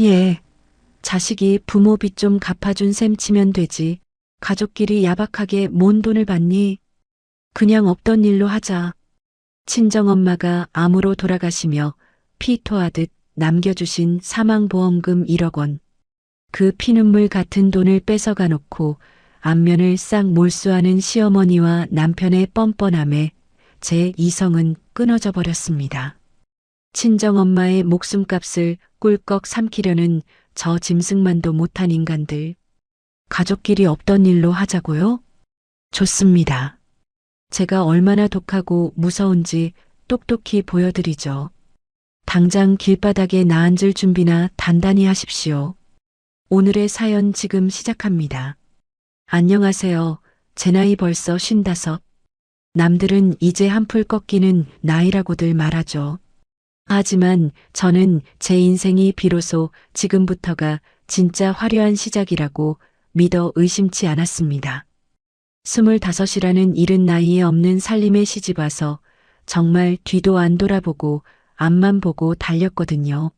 예, 자식이 부모 빚 좀 갚아준 셈 치면 되지. 가족끼리 야박하게 뭔 돈을 받니? 그냥 없던 일로 하자. 친정엄마가 암으로 돌아가시며 피토하듯 남겨주신 사망보험금 1억 원. 그 피눈물 같은 돈을 뺏어가 놓고 안면을 싹 몰수하는 시어머니와 남편의 뻔뻔함에 제 이성은 끊어져 버렸습니다. 친정엄마의 목숨값을 꿀꺽 삼키려는 저 짐승만도 못한 인간들. 가족끼리 없던 일로 하자고요? 좋습니다. 제가 얼마나 독하고 무서운지 똑똑히 보여드리죠. 당장 길바닥에 나앉을 준비나 단단히 하십시오. 오늘의 사연 지금 시작합니다. 안녕하세요. 제 나이 벌써 55. 남들은 이제 한풀 꺾이는 나이라고들 말하죠. 하지만 저는 제 인생이 비로소 지금부터가 진짜 화려한 시작이라고 믿어 의심치 않았습니다. 25이라는 이른 나이에 없는 살림에 시집와서 정말 뒤도 안 돌아보고 앞만 보고 달렸거든요.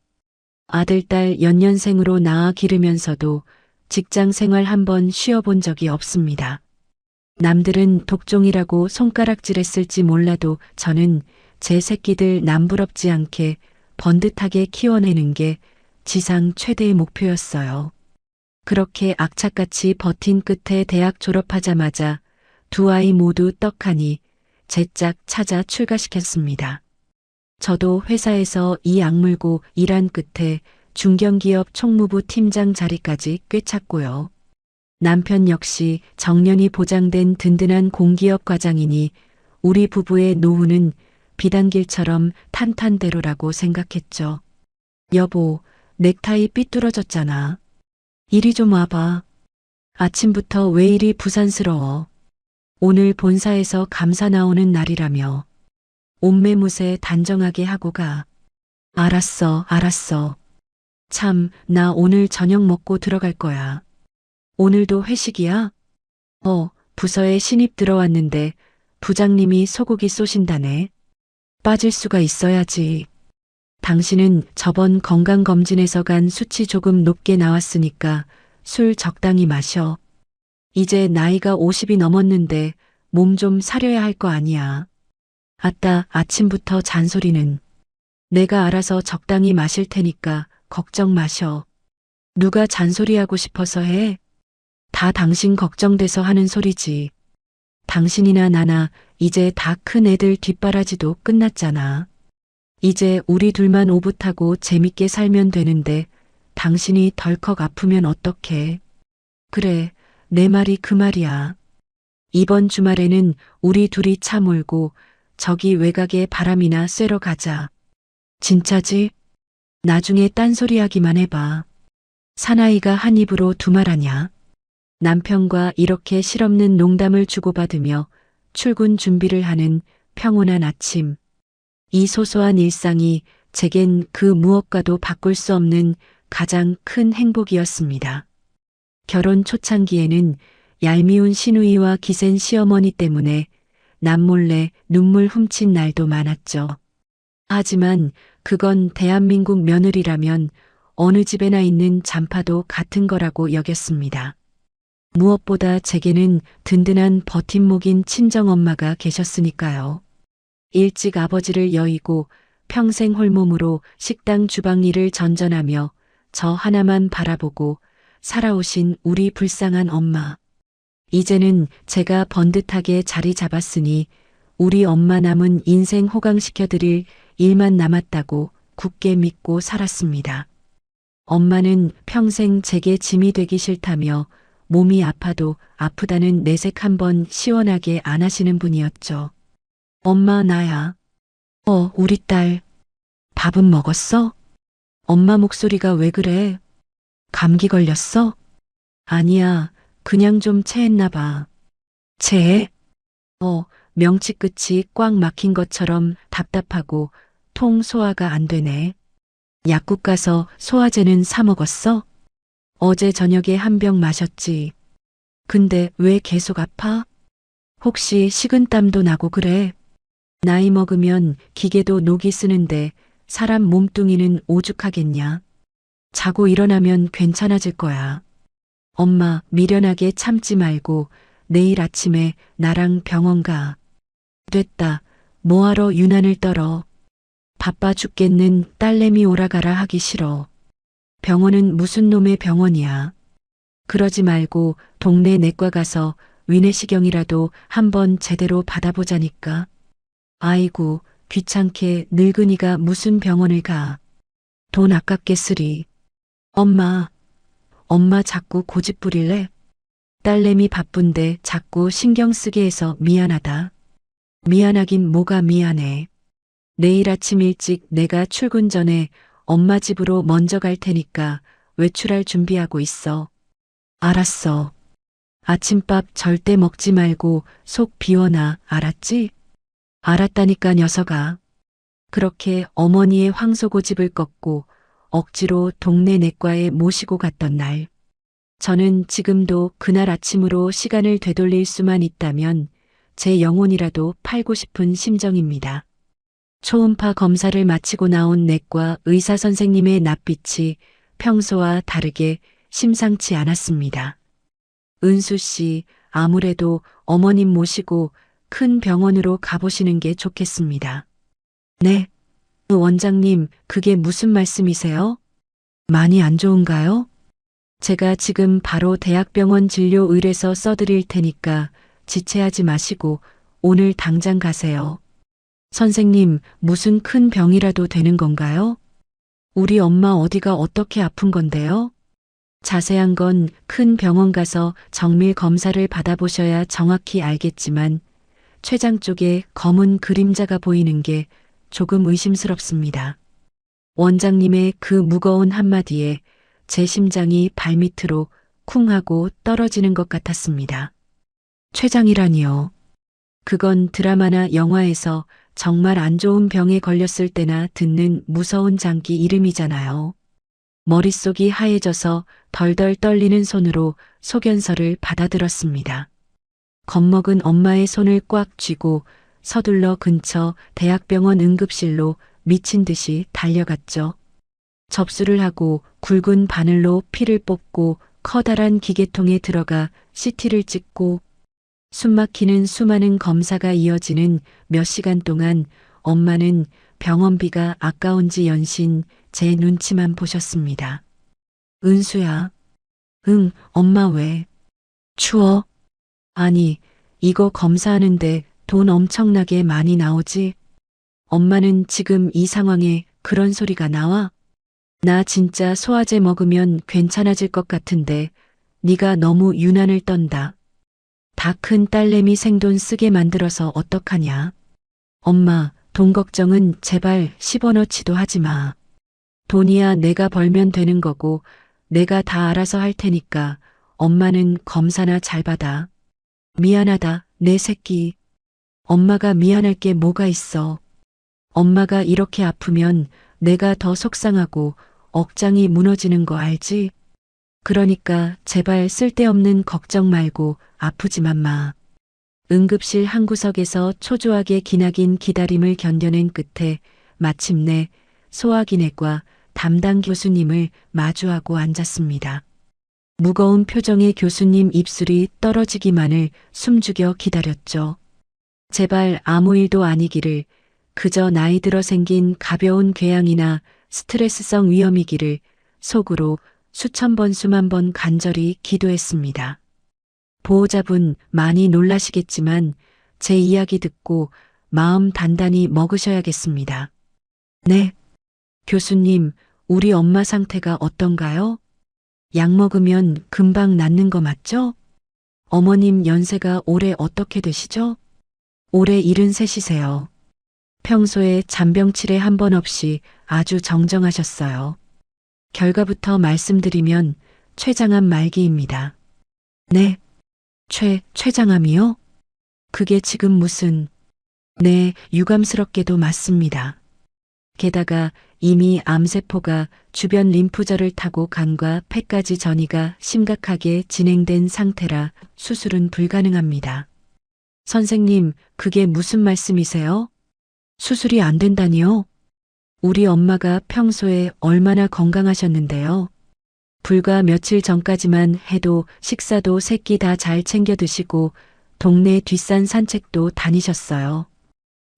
아들, 딸 연년생으로 낳아 기르면서도 직장 생활 한 번 쉬어본 적이 없습니다. 남들은 독종이라고 손가락질했을지 몰라도 저는 제 새끼들 남부럽지 않게 번듯하게 키워내는 게 지상 최대의 목표였어요. 그렇게 악착같이 버틴 끝에 대학 졸업하자마자 두 아이 모두 떡하니 제 짝 찾아 출가시켰습니다. 저도 회사에서 이 악물고 일한 끝에 중견기업 총무부 팀장 자리까지 꿰찼고요. 남편 역시 정년이 보장된 든든한 공기업 과장이니 우리 부부의 노후는 비단길처럼 탄탄대로라고 생각했죠. 여보, 넥타이 삐뚤어졌잖아. 이리 좀 와봐. 아침부터 왜 이리 부산스러워. 오늘 본사에서 감사 나오는 날이라며. 옷매무새 단정하게 하고 가. 알았어, 알았어. 참, 나 오늘 저녁 먹고 들어갈 거야. 오늘도 회식이야? 부서에 신입 들어왔는데 부장님이 소고기 쏘신다네. 빠질 수가 있어야지. 당신은 저번 건강검진에서 간 수치 조금 높게 나왔으니까 술 적당히 마셔. 이제 나이가 50이 넘었는데 몸 좀 사려야 할 거 아니야. 아따, 아침부터 잔소리는. 내가 알아서 적당히 마실 테니까 걱정 마셔. 누가 잔소리하고 싶어서 해? 다 당신 걱정돼서 하는 소리지. 당신이나 나나 이제 다 큰 애들 뒷바라지도 끝났잖아. 이제 우리 둘만 오붓하고 재밌게 살면 되는데 당신이 덜컥 아프면 어떡해. 그래, 내 말이 그 말이야. 이번 주말에는 우리 둘이 차 몰고 저기 외곽에 바람이나 쐬러 가자. 진짜지? 나중에 딴소리하기만 해봐. 사나이가 한 입으로 두 말하냐. 남편과 이렇게 실없는 농담을 주고받으며 출근 준비를 하는 평온한 아침. 이 소소한 일상이 제겐 그 무엇과도 바꿀 수 없는 가장 큰 행복이었습니다. 결혼 초창기에는 얄미운 시누이와 기센 시어머니 때문에 남몰래 눈물 훔친 날도 많았죠. 하지만 그건 대한민국 며느리라면 어느 집에나 있는 잔파도 같은 거라고 여겼습니다. 무엇보다 제게는 든든한 버팀목인 친정엄마가 계셨으니까요. 일찍 아버지를 여의고 평생 홀몸으로 식당 주방 일을 전전하며 저 하나만 바라보고 살아오신 우리 불쌍한 엄마. 이제는 제가 번듯하게 자리 잡았으니 우리 엄마 남은 인생 호강시켜드릴 일만 남았다고 굳게 믿고 살았습니다. 엄마는 평생 제게 짐이 되기 싫다며 몸이 아파도 아프다는 내색 한번 시원하게 안 하시는 분이었죠. 엄마, 나야. 우리 딸. 밥은 먹었어? 엄마 목소리가 왜 그래? 감기 걸렸어? 아니야, 그냥 좀 체했나 봐. 체해? 명치 끝이 꽉 막힌 것처럼 답답하고 통 소화가 안 되네. 약국 가서 소화제는 사 먹었어? 어제 저녁에 한 병 마셨지. 근데 왜 계속 아파? 혹시 식은땀도 나고 그래? 나이 먹으면 기계도 녹이 쓰는데 사람 몸뚱이는 오죽하겠냐. 자고 일어나면 괜찮아질 거야. 엄마, 미련하게 참지 말고 내일 아침에 나랑 병원 가. 됐다. 뭐하러 유난을 떨어. 바빠 죽겠는 딸내미 오라가라 하기 싫어. 병원은 무슨 놈의 병원이야. 그러지 말고 동네 내과 가서 위내시경이라도 한번 제대로 받아보자니까. 아이고, 귀찮게 늙은이가 무슨 병원을 가. 돈 아깝겠으리. 엄마, 엄마 자꾸 고집 부릴래? 딸내미 바쁜데 자꾸 신경 쓰게 해서 미안하다. 미안하긴 뭐가 미안해. 내일 아침 일찍 내가 출근 전에 엄마 집으로 먼저 갈 테니까 외출할 준비하고 있어. 알았어. 아침밥 절대 먹지 말고 속 비워놔, 알았지? 알았다니까 녀석아. 그렇게 어머니의 황소고집을 꺾고 억지로 동네 내과에 모시고 갔던 날. 저는 지금도 그날 아침으로 시간을 되돌릴 수만 있다면 제 영혼이라도 팔고 싶은 심정입니다. 초음파 검사를 마치고 나온 내과 의사 선생님의 낯빛이 평소와 다르게 심상치 않았습니다. 은수 씨, 아무래도 어머님 모시고 큰 병원으로 가보시는 게 좋겠습니다. 네. 원장님, 그게 무슨 말씀이세요? 많이 안 좋은가요? 제가 지금 바로 대학병원 진료 의뢰서 써드릴 테니까 지체하지 마시고 오늘 당장 가세요. 선생님, 무슨 큰 병이라도 되는 건가요? 우리 엄마 어디가 어떻게 아픈 건데요? 자세한 건 큰 병원 가서 정밀 검사를 받아보셔야 정확히 알겠지만 췌장 쪽에 검은 그림자가 보이는 게 조금 의심스럽습니다. 원장님의 그 무거운 한마디에 제 심장이 발밑으로 쿵 하고 떨어지는 것 같았습니다. 췌장이라니요. 그건 드라마나 영화에서 정말 안 좋은 병에 걸렸을 때나 듣는 무서운 장기 이름이잖아요. 머릿속이 하얘져서 덜덜 떨리는 손으로 소견서를 받아들었습니다. 겁먹은 엄마의 손을 꽉 쥐고 서둘러 근처 대학병원 응급실로 미친 듯이 달려갔죠. 접수를 하고 굵은 바늘로 피를 뽑고 커다란 기계통에 들어가 CT를 찍고 숨막히는 수많은 검사가 이어지는 몇 시간 동안 엄마는 병원비가 아까운지 연신 제 눈치만 보셨습니다. 은수야. 응, 엄마 왜? 추워? 아니, 이거 검사하는데 돈 엄청나게 많이 나오지? 엄마는 지금 이 상황에 그런 소리가 나와? 나 진짜 소화제 먹으면 괜찮아질 것 같은데 네가 너무 유난을 떤다. 다 큰 딸내미 생돈 쓰게 만들어서 어떡하냐. 엄마, 돈 걱정은 제발 10원어치도 하지 마. 돈이야 내가 벌면 되는 거고 내가 다 알아서 할 테니까 엄마는 검사나 잘 받아. 미안하다, 내 새끼. 엄마가 미안할 게 뭐가 있어. 엄마가 이렇게 아프면 내가 더 속상하고 억장이 무너지는 거 알지? 그러니까 제발 쓸데없는 걱정 말고 아프지만 마. 응급실 한 구석에서 초조하게 기나긴 기다림을 견뎌낸 끝에 마침내 소화기내과 담당 교수님을 마주하고 앉았습니다. 무거운 표정의 교수님 입술이 떨어지기만을 숨죽여 기다렸죠. 제발 아무 일도 아니기를, 그저 나이 들어 생긴 가벼운 궤양이나 스트레스성 위염이기를 속으로 수천 번 수만 번 간절히 기도했습니다. 보호자분 많이 놀라시겠지만 제 이야기 듣고 마음 단단히 먹으셔야겠습니다. 네. 교수님, 우리 엄마 상태가 어떤가요? 약 먹으면 금방 낫는 거 맞죠? 어머님 연세가 올해 어떻게 되시죠? 올해 73이세요. 평소에 잔병치레 한 번 없이 아주 정정하셨어요. 결과부터 말씀드리면 췌장암 말기입니다. 네. 췌장암이요? 그게 지금 무슨... 네, 유감스럽게도 맞습니다. 게다가 이미 암세포가 주변 림프절을 타고 간과 폐까지 전이가 심각하게 진행된 상태라 수술은 불가능합니다. 선생님, 그게 무슨 말씀이세요? 수술이 안 된다니요? 우리 엄마가 평소에 얼마나 건강하셨는데요. 불과 며칠 전까지만 해도 식사도 세 끼 다 잘 챙겨 드시고 동네 뒷산 산책도 다니셨어요.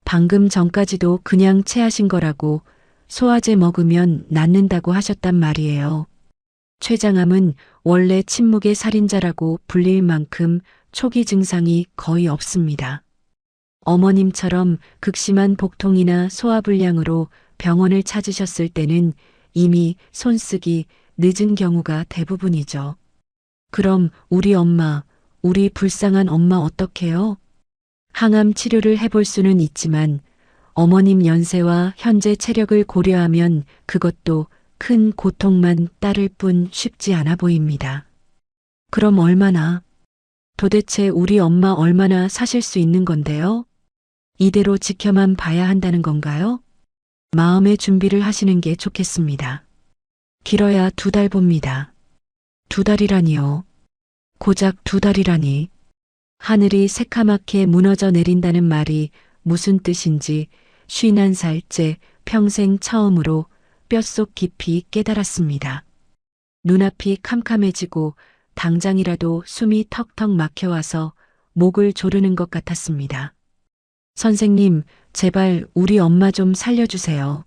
방금 전까지도 그냥 체하신 거라고 소화제 먹으면 낫는다고 하셨단 말이에요. 췌장암은 원래 침묵의 살인자라고 불릴 만큼 초기 증상이 거의 없습니다. 어머님처럼 극심한 복통이나 소화불량으로 병원을 찾으셨을 때는 이미 손쓰기 늦은 경우가 대부분이죠. 그럼 우리 엄마, 우리 불쌍한 엄마 어떡해요? 항암 치료를 해볼 수는 있지만 어머님 연세와 현재 체력을 고려하면 그것도 큰 고통만 따를 뿐 쉽지 않아 보입니다. 그럼 도대체 우리 엄마 얼마나 사실 수 있는 건데요? 이대로 지켜만 봐야 한다는 건가요? 마음의 준비를 하시는 게 좋겠습니다. 길어야 2달 봅니다. 2달이라니요. 고작 2달이라니. 하늘이 새카맣게 무너져 내린다는 말이 무슨 뜻인지 51살째 평생 처음으로 뼛속 깊이 깨달았습니다. 눈앞이 캄캄해지고 당장이라도 숨이 턱턱 막혀와서 목을 조르는 것 같았습니다. 선생님, 제발 우리 엄마 좀 살려주세요.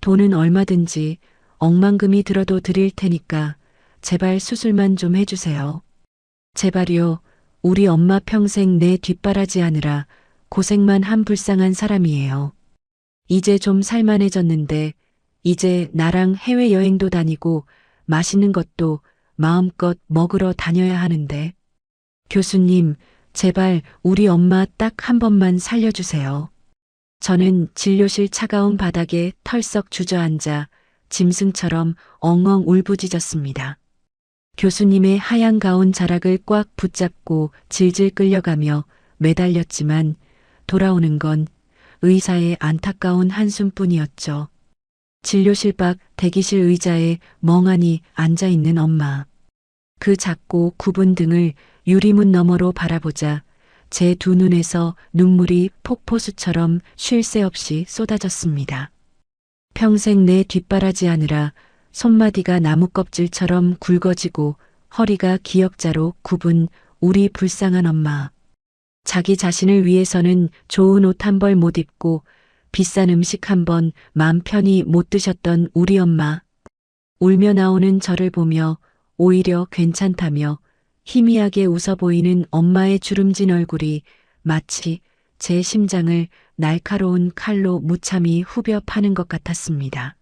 돈은 얼마든지 억만금이 들어도 드릴 테니까 제발 수술만 좀 해주세요. 제발요. 우리 엄마 평생 내 뒷바라지 하느라 고생만 한 불쌍한 사람이에요. 이제 좀 살만해졌는데 이제 나랑 해외여행도 다니고 맛있는 것도 마음껏 먹으러 다녀야 하는데. 교수님, 제발 우리 엄마 딱 한 번만 살려주세요. 저는 진료실 차가운 바닥에 털썩 주저앉아 짐승처럼 엉엉 울부짖었습니다. 교수님의 하얀 가운 자락을 꽉 붙잡고 질질 끌려가며 매달렸지만 돌아오는 건 의사의 안타까운 한숨뿐이었죠. 진료실 밖 대기실 의자에 멍하니 앉아있는 엄마. 그 작고 굽은 등을 유리문 너머로 바라보자 제 2눈에서 눈물이 폭포수처럼 쉴 새 없이 쏟아졌습니다. 평생 내 뒷바라지 하느라 손마디가 나무껍질처럼 굵어지고 허리가 기역자로 굽은 우리 불쌍한 엄마. 자기 자신을 위해서는 좋은 옷 한 벌 못 입고 비싼 음식 한 번 맘 편히 못 드셨던 우리 엄마. 울며 나오는 저를 보며 오히려 괜찮다며 희미하게 웃어 보이는 엄마의 주름진 얼굴이 마치 제 심장을 날카로운 칼로 무참히 후벼 파는 것 같았습니다.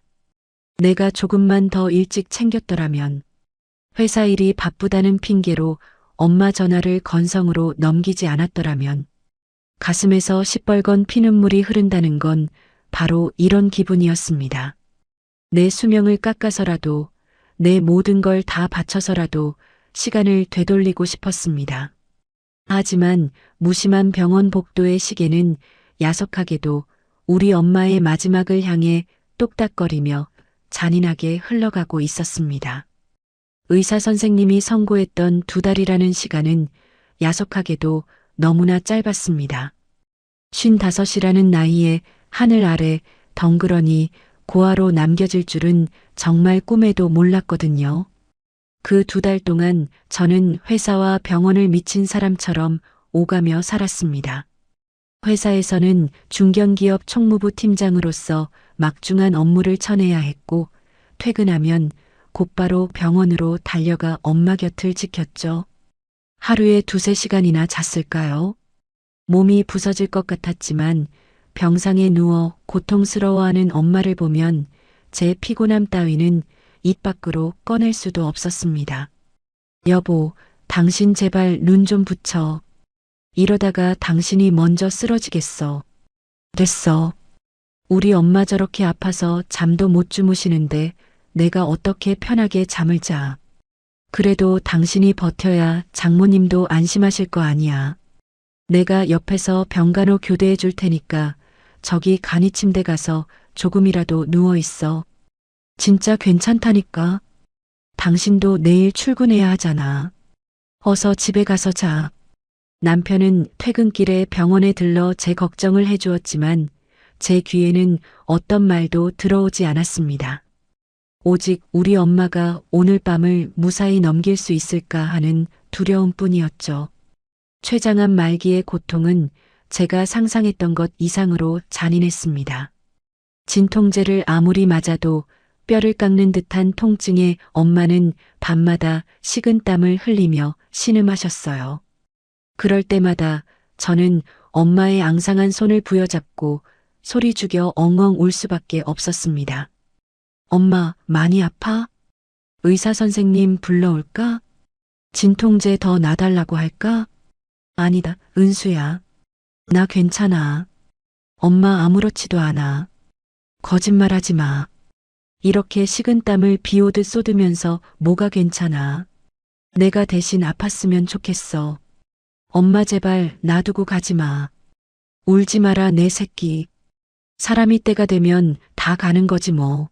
내가 조금만 더 일찍 챙겼더라면, 회사 일이 바쁘다는 핑계로 엄마 전화를 건성으로 넘기지 않았더라면, 가슴에서 시뻘건 피눈물이 흐른다는 건 바로 이런 기분이었습니다. 내 수명을 깎아서라도, 내 모든 걸 다 바쳐서라도 시간을 되돌리고 싶었습니다. 하지만 무심한 병원 복도의 시계는 야속하게도 우리 엄마의 마지막을 향해 똑딱거리며 잔인하게 흘러가고 있었습니다. 의사 선생님이 선고했던 2달이라는 시간은 야속하게도 너무나 짧았습니다. 55이라는 나이에 하늘 아래 덩그러니 고아로 남겨질 줄은 정말 꿈에도 몰랐거든요. 그 2달 동안 저는 회사와 병원을 미친 사람처럼 오가며 살았습니다. 회사에서는 중견기업 총무부 팀장으로서 막중한 업무를 쳐내야 했고, 퇴근하면 곧바로 병원으로 달려가 엄마 곁을 지켰죠. 하루에 2~3시간이나 잤을까요? 몸이 부서질 것 같았지만 병상에 누워 고통스러워하는 엄마를 보면 제 피곤함 따위는 입 밖으로 꺼낼 수도 없었습니다. 여보, 당신 제발 눈 좀 붙여. 이러다가 당신이 먼저 쓰러지겠어. 됐어. 우리 엄마 저렇게 아파서 잠도 못 주무시는데 내가 어떻게 편하게 잠을 자. 그래도 당신이 버텨야 장모님도 안심하실 거 아니야. 내가 옆에서 병간호 교대해 줄 테니까 저기 간이 침대 가서 조금이라도 누워 있어. 진짜 괜찮다니까. 당신도 내일 출근해야 하잖아. 어서 집에 가서 자. 남편은 퇴근길에 병원에 들러 제 걱정을 해주었지만 제 귀에는 어떤 말도 들어오지 않았습니다. 오직 우리 엄마가 오늘 밤을 무사히 넘길 수 있을까 하는 두려움뿐이었죠. 췌장암 말기의 고통은 제가 상상했던 것 이상으로 잔인했습니다. 진통제를 아무리 맞아도 뼈를 깎는 듯한 통증에 엄마는 밤마다 식은땀을 흘리며 신음하셨어요. 그럴 때마다 저는 엄마의 앙상한 손을 부여잡고 소리 죽여 엉엉 울 수밖에 없었습니다. 엄마, 많이 아파? 의사 선생님 불러올까? 진통제 더 놔달라고 할까? 아니다, 은수야. 나 괜찮아. 엄마 아무렇지도 않아. 거짓말하지 마. 이렇게 식은땀을 비오듯 쏟으면서 뭐가 괜찮아. 내가 대신 아팠으면 좋겠어. 엄마 제발 놔두고 가지 마. 울지 마라 내 새끼. 사람이 때가 되면 다 가는 거지 뭐.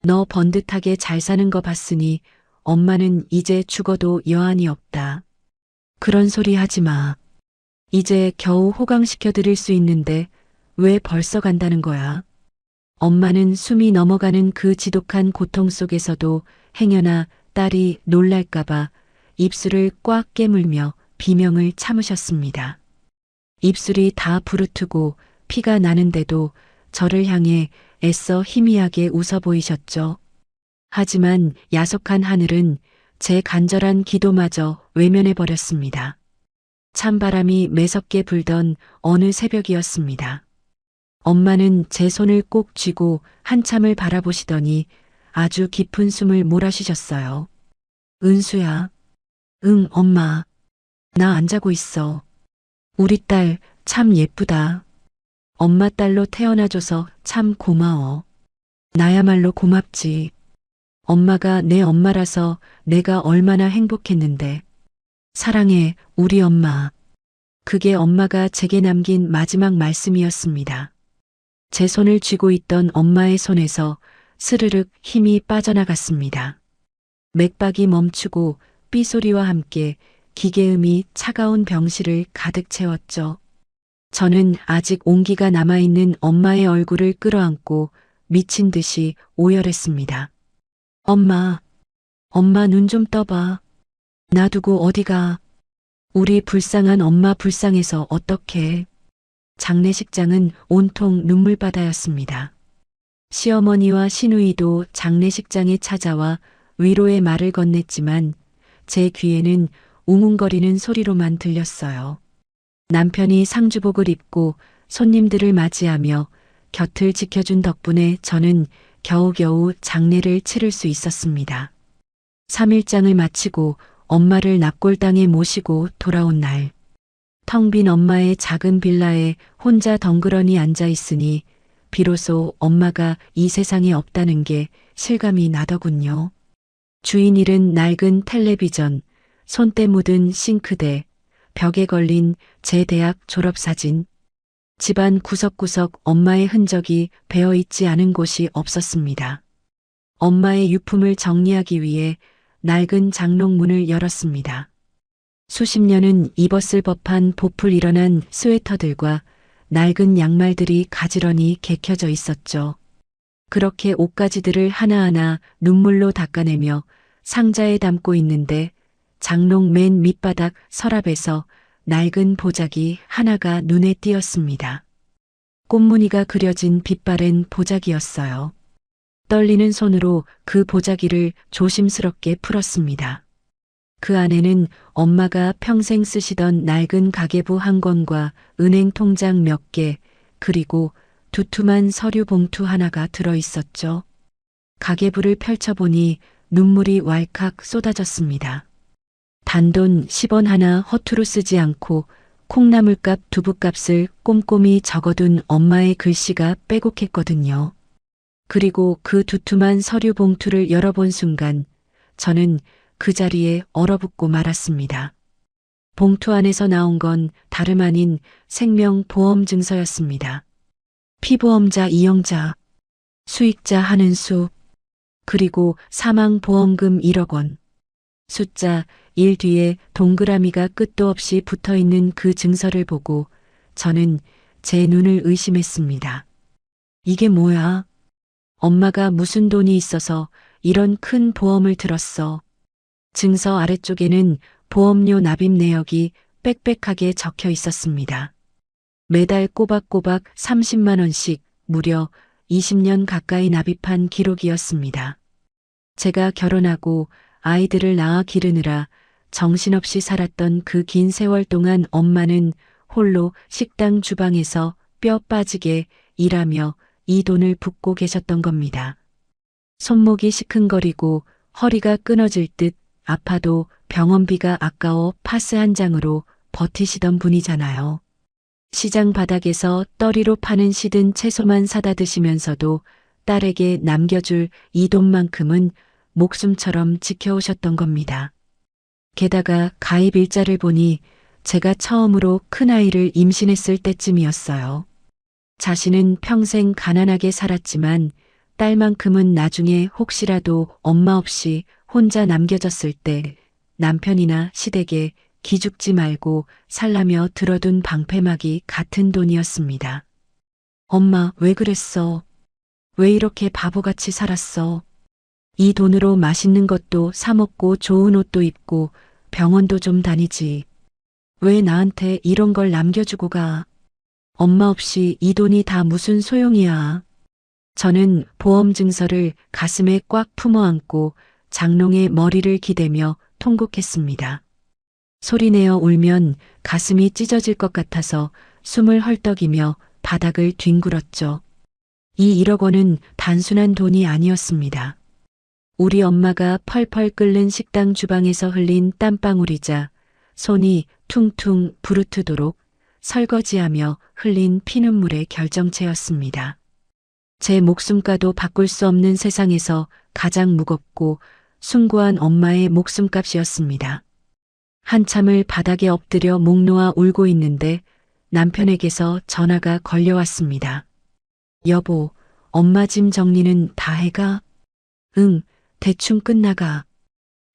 너 번듯하게 잘 사는 거 봤으니 엄마는 이제 죽어도 여한이 없다. 그런 소리 하지 마. 이제 겨우 호강시켜 드릴 수 있는데 왜 벌써 간다는 거야? 엄마는 숨이 넘어가는 그 지독한 고통 속에서도 행여나 딸이 놀랄까봐 입술을 꽉 깨물며 비명을 참으셨습니다. 입술이 다 부르트고 피가 나는데도 저를 향해 애써 희미하게 웃어 보이셨죠. 하지만 야속한 하늘은 제 간절한 기도마저 외면해 버렸습니다. 찬바람이 매섭게 불던 어느 새벽이었습니다. 엄마는 제 손을 꼭 쥐고 한참을 바라보시더니 아주 깊은 숨을 몰아쉬셨어요. 은수야. 응, 엄마. 나 안 자고 있어. 우리 딸 참 예쁘다. 엄마 딸로 태어나줘서 참 고마워. 나야말로 고맙지. 엄마가 내 엄마라서 내가 얼마나 행복했는데. 사랑해, 우리 엄마. 그게 엄마가 제게 남긴 마지막 말씀이었습니다. 제 손을 쥐고 있던 엄마의 손에서 스르륵 힘이 빠져나갔습니다. 맥박이 멈추고 삐소리와 함께 기계음이 차가운 병실을 가득 채웠죠. 저는 아직 온기가 남아있는 엄마의 얼굴을 끌어안고 미친 듯이 오열했습니다. 엄마, 엄마 눈 좀 떠봐. 놔두고 어디가. 우리 불쌍한 엄마 불쌍해서 어떡해. 장례식장은 온통 눈물바다였습니다. 시어머니와 시누이도 장례식장에 찾아와 위로의 말을 건넸지만 제 귀에는 웅웅거리는 소리로만 들렸어요. 남편이 상주복을 입고 손님들을 맞이하며 곁을 지켜준 덕분에 저는 겨우겨우 장례를 치를 수 있었습니다. 3일장을 마치고 엄마를 납골당에 모시고 돌아온 날, 텅 빈 엄마의 작은 빌라에 혼자 덩그러니 앉아 있으니 비로소 엄마가 이 세상에 없다는 게 실감이 나더군요. 주인 잃은 낡은 텔레비전, 손때 묻은 싱크대, 벽에 걸린 제 대학 졸업사진, 집안 구석구석 엄마의 흔적이 배어 있지 않은 곳이 없었습니다. 엄마의 유품을 정리하기 위해 낡은 장롱문을 열었습니다. 수십 년은 입었을 법한 보풀 일어난 스웨터들과 낡은 양말들이 가지런히 개켜져 있었죠. 그렇게 옷가지들을 하나하나 눈물로 닦아내며 상자에 담고 있는데 장롱 맨 밑바닥 서랍에서 낡은 보자기 하나가 눈에 띄었습니다. 꽃무늬가 그려진 빛바랜 보자기였어요. 떨리는 손으로 그 보자기를 조심스럽게 풀었습니다. 그 안에는 엄마가 평생 쓰시던 낡은 가계부 한 권과 은행 통장 몇 개, 그리고 두툼한 서류 봉투 하나가 들어 있었죠. 가계부를 펼쳐보니 눈물이 왈칵 쏟아졌습니다. 단돈 10원 하나 허투루 쓰지 않고 콩나물값 두부값을 꼼꼼히 적어둔 엄마의 글씨가 빼곡했거든요. 그리고 그 두툼한 서류 봉투를 열어본 순간 저는 그 자리에 얼어붙고 말았습니다. 봉투 안에서 나온 건 다름 아닌 생명보험증서였습니다. 피보험자 이영자, 수익자 한은수, 그리고 사망보험금 1억 원. 숫자 1 뒤에 동그라미가 끝도 없이 붙어 있는 그 증서를 보고 저는 제 눈을 의심했습니다. 이게 뭐야? 엄마가 무슨 돈이 있어서 이런 큰 보험을 들었어. 증서 아래쪽에는 보험료 납입 내역이 빽빽하게 적혀 있었습니다. 매달 꼬박꼬박 30만 원씩 무려 20년 가까이 납입한 기록이었습니다. 제가 결혼하고 아이들을 낳아 기르느라 정신없이 살았던 그 긴 세월 동안 엄마는 홀로 식당 주방에서 뼈 빠지게 일하며 이 돈을 붓고 계셨던 겁니다. 손목이 시큰거리고 허리가 끊어질 듯 아파도 병원비가 아까워 파스 한 장으로 버티시던 분이잖아요. 시장 바닥에서 떠리로 파는 시든 채소만 사다 드시면서도 딸에게 남겨줄 이 돈만큼은 목숨처럼 지켜오셨던 겁니다. 게다가 가입 일자를 보니 제가 처음으로 큰아이를 임신했을 때쯤이었어요. 자신은 평생 가난하게 살았지만 딸만큼은 나중에 혹시라도 엄마 없이 혼자 남겨졌을 때 남편이나 시댁에 기죽지 말고 살라며 들어둔 방패막이 같은 돈이었습니다. 엄마, 왜 그랬어? 왜 이렇게 바보같이 살았어? 이 돈으로 맛있는 것도 사 먹고 좋은 옷도 입고 병원도 좀 다니지. 왜 나한테 이런 걸 남겨주고 가? 엄마 없이 이 돈이 다 무슨 소용이야. 저는 보험 증서를 가슴에 꽉 품어 안고 장롱에 머리를 기대며 통곡했습니다. 소리내어 울면 가슴이 찢어질 것 같아서 숨을 헐떡이며 바닥을 뒹굴었죠. 이 1억 원은 단순한 돈이 아니었습니다. 우리 엄마가 펄펄 끓는 식당 주방에서 흘린 땀방울이자 손이 퉁퉁 부르트도록 설거지하며 흘린 피눈물의 결정체였습니다. 제 목숨과도 바꿀 수 없는 세상에서 가장 무겁고 숭고한 엄마의 목숨값이었습니다. 한참을 바닥에 엎드려 목 놓아 울고 있는데 남편에게서 전화가 걸려왔습니다. 여보, 엄마 짐 정리는 다 해가? 응, 대충 끝나가.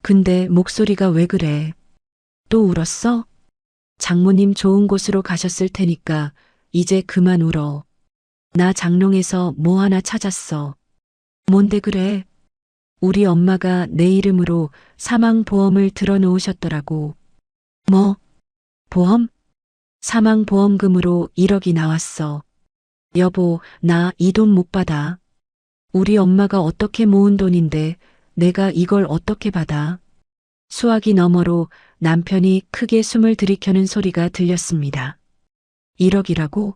근데 목소리가 왜 그래? 또 울었어? 장모님 좋은 곳으로 가셨을 테니까 이제 그만 울어. 나 장롱에서 뭐 하나 찾았어. 뭔데 그래? 우리 엄마가 내 이름으로 사망보험을 들어놓으셨더라고. 뭐? 보험? 사망보험금으로 1억이 나왔어. 여보, 나 이 돈 못 받아. 우리 엄마가 어떻게 모은 돈인데 내가 이걸 어떻게 받아? 수화기 너머로 남편이 크게 숨을 들이켜는 소리가 들렸습니다. 1억이라고?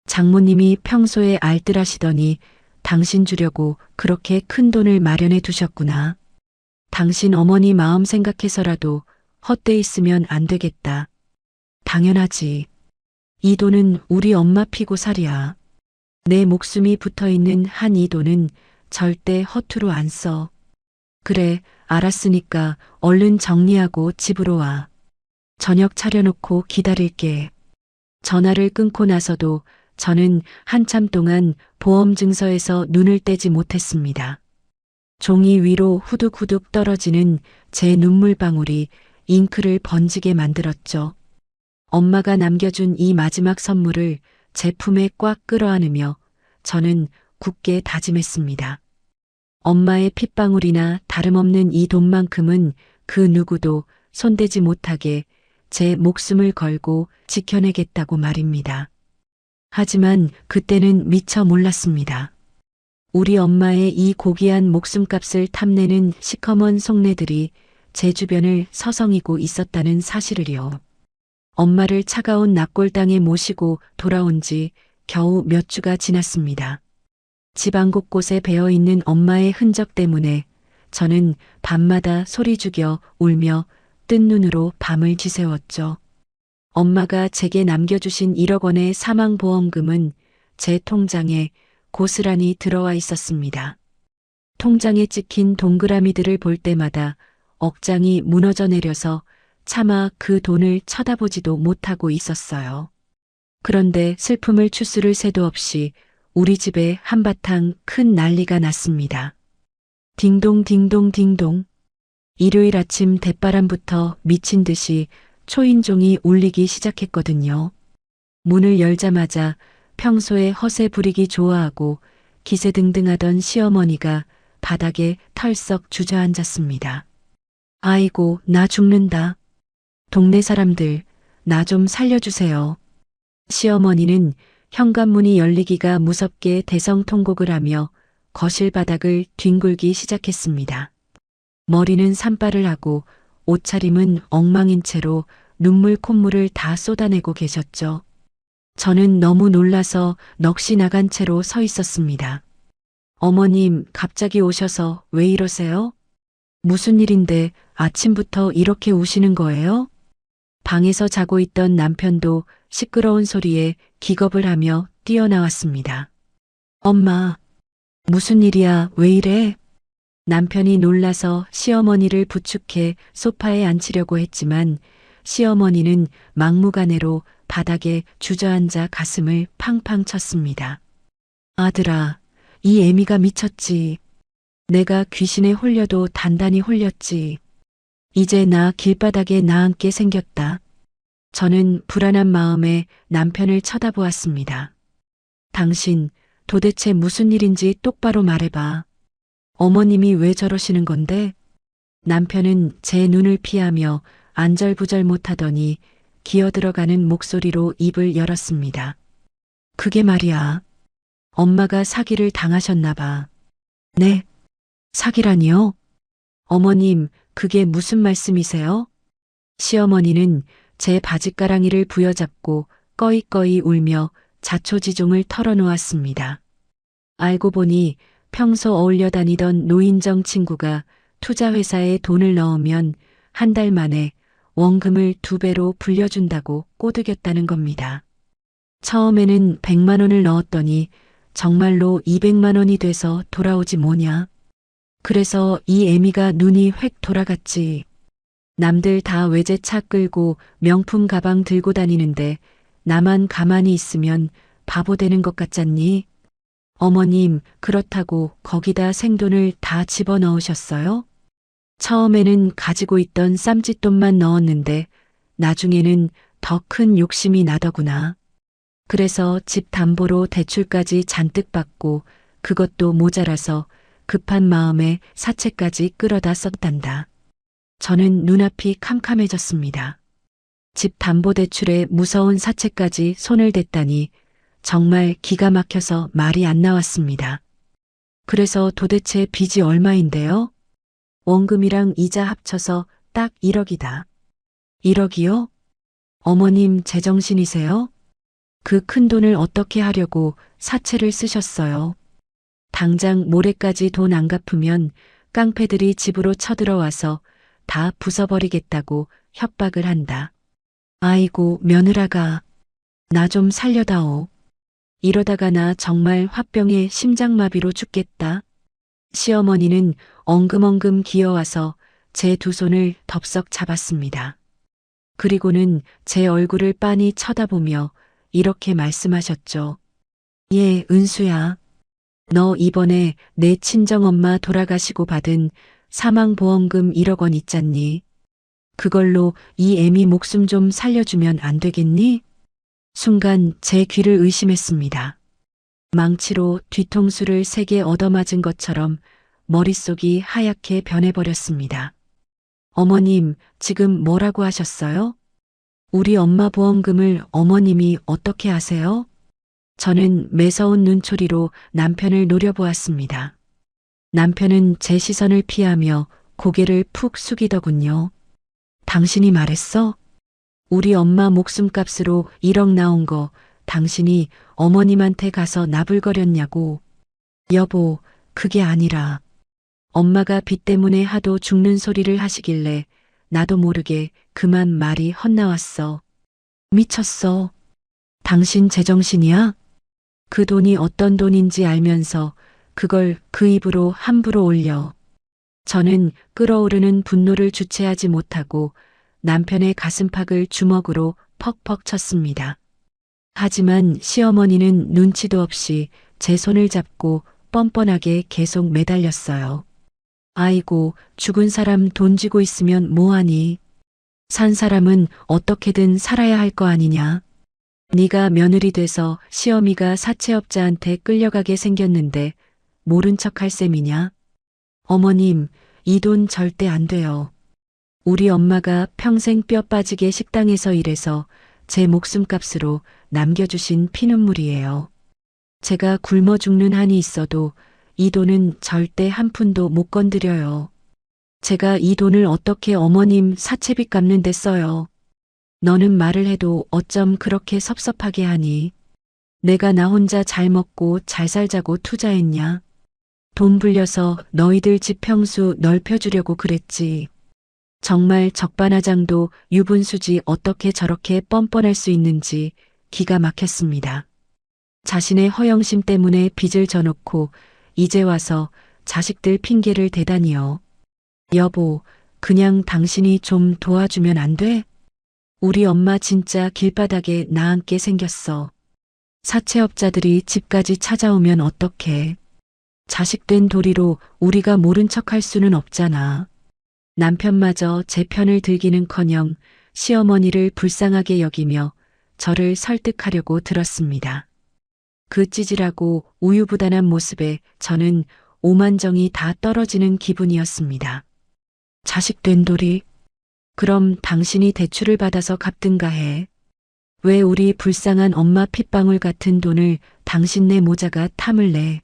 장모님이 평소에 알뜰하시더니 당신 주려고 그렇게 큰 돈을 마련해 두셨구나. 당신 어머니 마음 생각해서라도 헛돼 있으면 안 되겠다. 당연하지. 이 돈은 우리 엄마 피고 살이야. 내 목숨이 붙어 있는 한 이 돈은 절대 허투루 안 써. 그래, 알았으니까 얼른 정리하고 집으로 와. 저녁 차려놓고 기다릴게. 전화를 끊고 나서도 저는 한참 동안 보험 증서에서 눈을 떼지 못했습니다. 종이 위로 후둑후둑 떨어지는 제 눈물방울이 잉크를 번지게 만들었죠. 엄마가 남겨준 이 마지막 선물을 제 품에 꽉 끌어안으며 저는 굳게 다짐했습니다. 엄마의 핏방울이나 다름없는 이 돈만큼은 그 누구도 손대지 못하게 제 목숨을 걸고 지켜내겠다고 말입니다. 하지만 그때는 미처 몰랐습니다. 우리 엄마의 이 고귀한 목숨값을 탐내는 시커먼 속내들이 제 주변을 서성이고 있었다는 사실을요. 엄마를 차가운 낙골당에 모시고 돌아온 지 겨우 몇 주가 지났습니다. 집안 곳곳에 배어있는 엄마의 흔적 때문에 저는 밤마다 소리 죽여 울며 뜬 눈으로 밤을 지새웠죠. 엄마가 제게 남겨주신 1억 원의 사망보험금은 제 통장에 고스란히 들어와 있었습니다. 통장에 찍힌 동그라미들을 볼 때마다 억장이 무너져 내려서 차마 그 돈을 쳐다보지도 못하고 있었어요. 그런데 슬픔을 추스를 새도 없이 우리 집에 한바탕 큰 난리가 났습니다. 딩동 딩동 딩동. 일요일 아침 대바람부터 미친 듯이 초인종이 울리기 시작했거든요. 문을 열자마자 평소에 허세 부리기 좋아하고 기세등등하던 시어머니가 바닥에 털썩 주저앉았습니다. 아이고, 나 죽는다. 동네 사람들, 나 좀 살려주세요. 시어머니는 현관문이 열리기가 무섭게 대성통곡을 하며 거실 바닥을 뒹굴기 시작했습니다. 머리는 산발을 하고 옷차림은 엉망인 채로 눈물 콧물을 다 쏟아내고 계셨죠. 저는 너무 놀라서 넋이 나간 채로 서 있었습니다. 어머님, 갑자기 오셔서 왜 이러세요? 무슨 일인데 아침부터 이렇게 우시는 거예요? 방에서 자고 있던 남편도 시끄러운 소리에 기겁을 하며 뛰어나왔습니다. 엄마, 무슨 일이야, 왜 이래? 남편이 놀라서 시어머니를 부축해 소파에 앉히려고 했지만 시어머니는 막무가내로 바닥에 주저앉아 가슴을 팡팡 쳤습니다. 아들아, 이 애미가 미쳤지. 내가 귀신에 홀려도 단단히 홀렸지. 이제 나 길바닥에 나앉게 생겼다. 저는 불안한 마음에 남편을 쳐다보았습니다. 당신 도대체 무슨 일인지 똑바로 말해봐. 어머님이 왜 저러시는 건데? 남편은 제 눈을 피하며 안절부절 못하더니 기어들어가는 목소리로 입을 열었습니다. 그게 말이야. 엄마가 사기를 당하셨나 봐. 네? 사기라니요? 어머님, 그게 무슨 말씀이세요? 시어머니는 제 바짓가랑이를 부여잡고 꺼이꺼이 울며 자초지종을 털어놓았습니다. 알고 보니 평소 어울려 다니던 노인정 친구가 투자회사에 돈을 넣으면 한 달 만에 원금을 2배로 불려준다고 꼬드겼다는 겁니다. 처음에는 100만 원을 넣었더니 정말로 200만 원이 돼서 돌아오지 뭐냐. 그래서 이 애미가 눈이 획 돌아갔지. 남들 다 외제차 끌고 명품 가방 들고 다니는데 나만 가만히 있으면 바보 되는 것 같잖니? 어머님, 그렇다고 거기다 생돈을 다 집어넣으셨어요? 처음에는 가지고 있던 쌈짓돈만 넣었는데 나중에는 더 큰 욕심이 나더구나. 그래서 집 담보로 대출까지 잔뜩 받고 그것도 모자라서 급한 마음에 사채까지 끌어다 썼단다. 저는 눈앞이 캄캄해졌습니다. 집 담보대출에 무서운 사채까지 손을 댔다니 정말 기가 막혀서 말이 안 나왔습니다. 그래서 도대체 빚이 얼마인데요? 원금이랑 이자 합쳐서 딱 1억이다. 1억이요? 어머님 제정신이세요? 그 큰 돈을 어떻게 하려고 사채를 쓰셨어요? 당장 모레까지 돈 안 갚으면 깡패들이 집으로 쳐들어와서 다 부숴버리겠다고 협박을 한다. 아이고, 며느라가, 나 좀 살려다오. 이러다가 나 정말 화병에 심장마비로 죽겠다. 시어머니는 엉금엉금 기어와서 제 2손을 덥석 잡았습니다. 그리고는 제 얼굴을 빤히 쳐다보며 이렇게 말씀하셨죠. 예, 은수야. 너 이번에 내 친정엄마 돌아가시고 받은 사망보험금 1억 원 있잖니. 그걸로 이 애미 목숨 좀 살려주면 안 되겠니? 순간 제 귀를 의심했습니다. 망치로 뒤통수를 3개 얻어맞은 것처럼 머릿속이 하얗게 변해버렸습니다. 어머님, 지금 뭐라고 하셨어요? 우리 엄마 보험금을 어머님이 어떻게 아세요? 저는 매서운 눈초리로 남편을 노려보았습니다. 남편은 제 시선을 피하며 고개를 푹 숙이더군요. 당신이 말했어? 우리 엄마 목숨값으로 1억 나온 거 당신이 어머님한테 가서 나불거렸냐고. 여보, 그게 아니라 엄마가 빚 때문에 하도 죽는 소리를 하시길래 나도 모르게 그만 말이 헛나왔어. 미쳤어. 당신 제정신이야? 그 돈이 어떤 돈인지 알면서 그걸 그 입으로 함부로 올려. 저는 끓어오르는 분노를 주체하지 못하고 남편의 가슴팍을 주먹으로 퍽퍽 쳤습니다. 하지만 시어머니는 눈치도 없이 제 손을 잡고 뻔뻔하게 계속 매달렸어요. 아이고, 죽은 사람 돈 쥐고 있으면 뭐하니? 산 사람은 어떻게든 살아야 할 거 아니냐? 네가 며느리 돼서 시어미가 사채업자한테 끌려가게 생겼는데 모른 척할 셈이냐? 어머님, 이 돈 절대 안 돼요. 우리 엄마가 평생 뼈 빠지게 식당에서 일해서 제 목숨값으로 남겨주신 피눈물이에요. 제가 굶어 죽는 한이 있어도 이 돈은 절대 한 푼도 못 건드려요. 제가 이 돈을 어떻게 어머님 사채빚 갚는 데 써요. 너는 말을 해도 어쩜 그렇게 섭섭하게 하니? 내가 나 혼자 잘 먹고 잘 살자고 투자했냐? 돈 불려서 너희들 집 평수 넓혀주려고 그랬지. 정말 적반하장도 유분수지 어떻게 저렇게 뻔뻔할 수 있는지 기가 막혔습니다. 자신의 허영심 때문에 빚을 져놓고 이제 와서 자식들 핑계를 대다니요. 여보, 그냥 당신이 좀 도와주면 안 돼? 우리 엄마 진짜 길바닥에 나앉게 생겼어. 사채업자들이 집까지 찾아오면 어떡해. 자식된 도리로 우리가 모른 척할 수는 없잖아. 남편마저 제 편을 들기는커녕 시어머니를 불쌍하게 여기며 저를 설득하려고 들었습니다. 그 찌질하고 우유부단한 모습에 저는 오만정이 다 떨어지는 기분이었습니다. 자식된 도리? 그럼 당신이 대출을 받아서 갚든가 해. 왜 우리 불쌍한 엄마 핏방울 같은 돈을 당신네 모자가 탐을 내?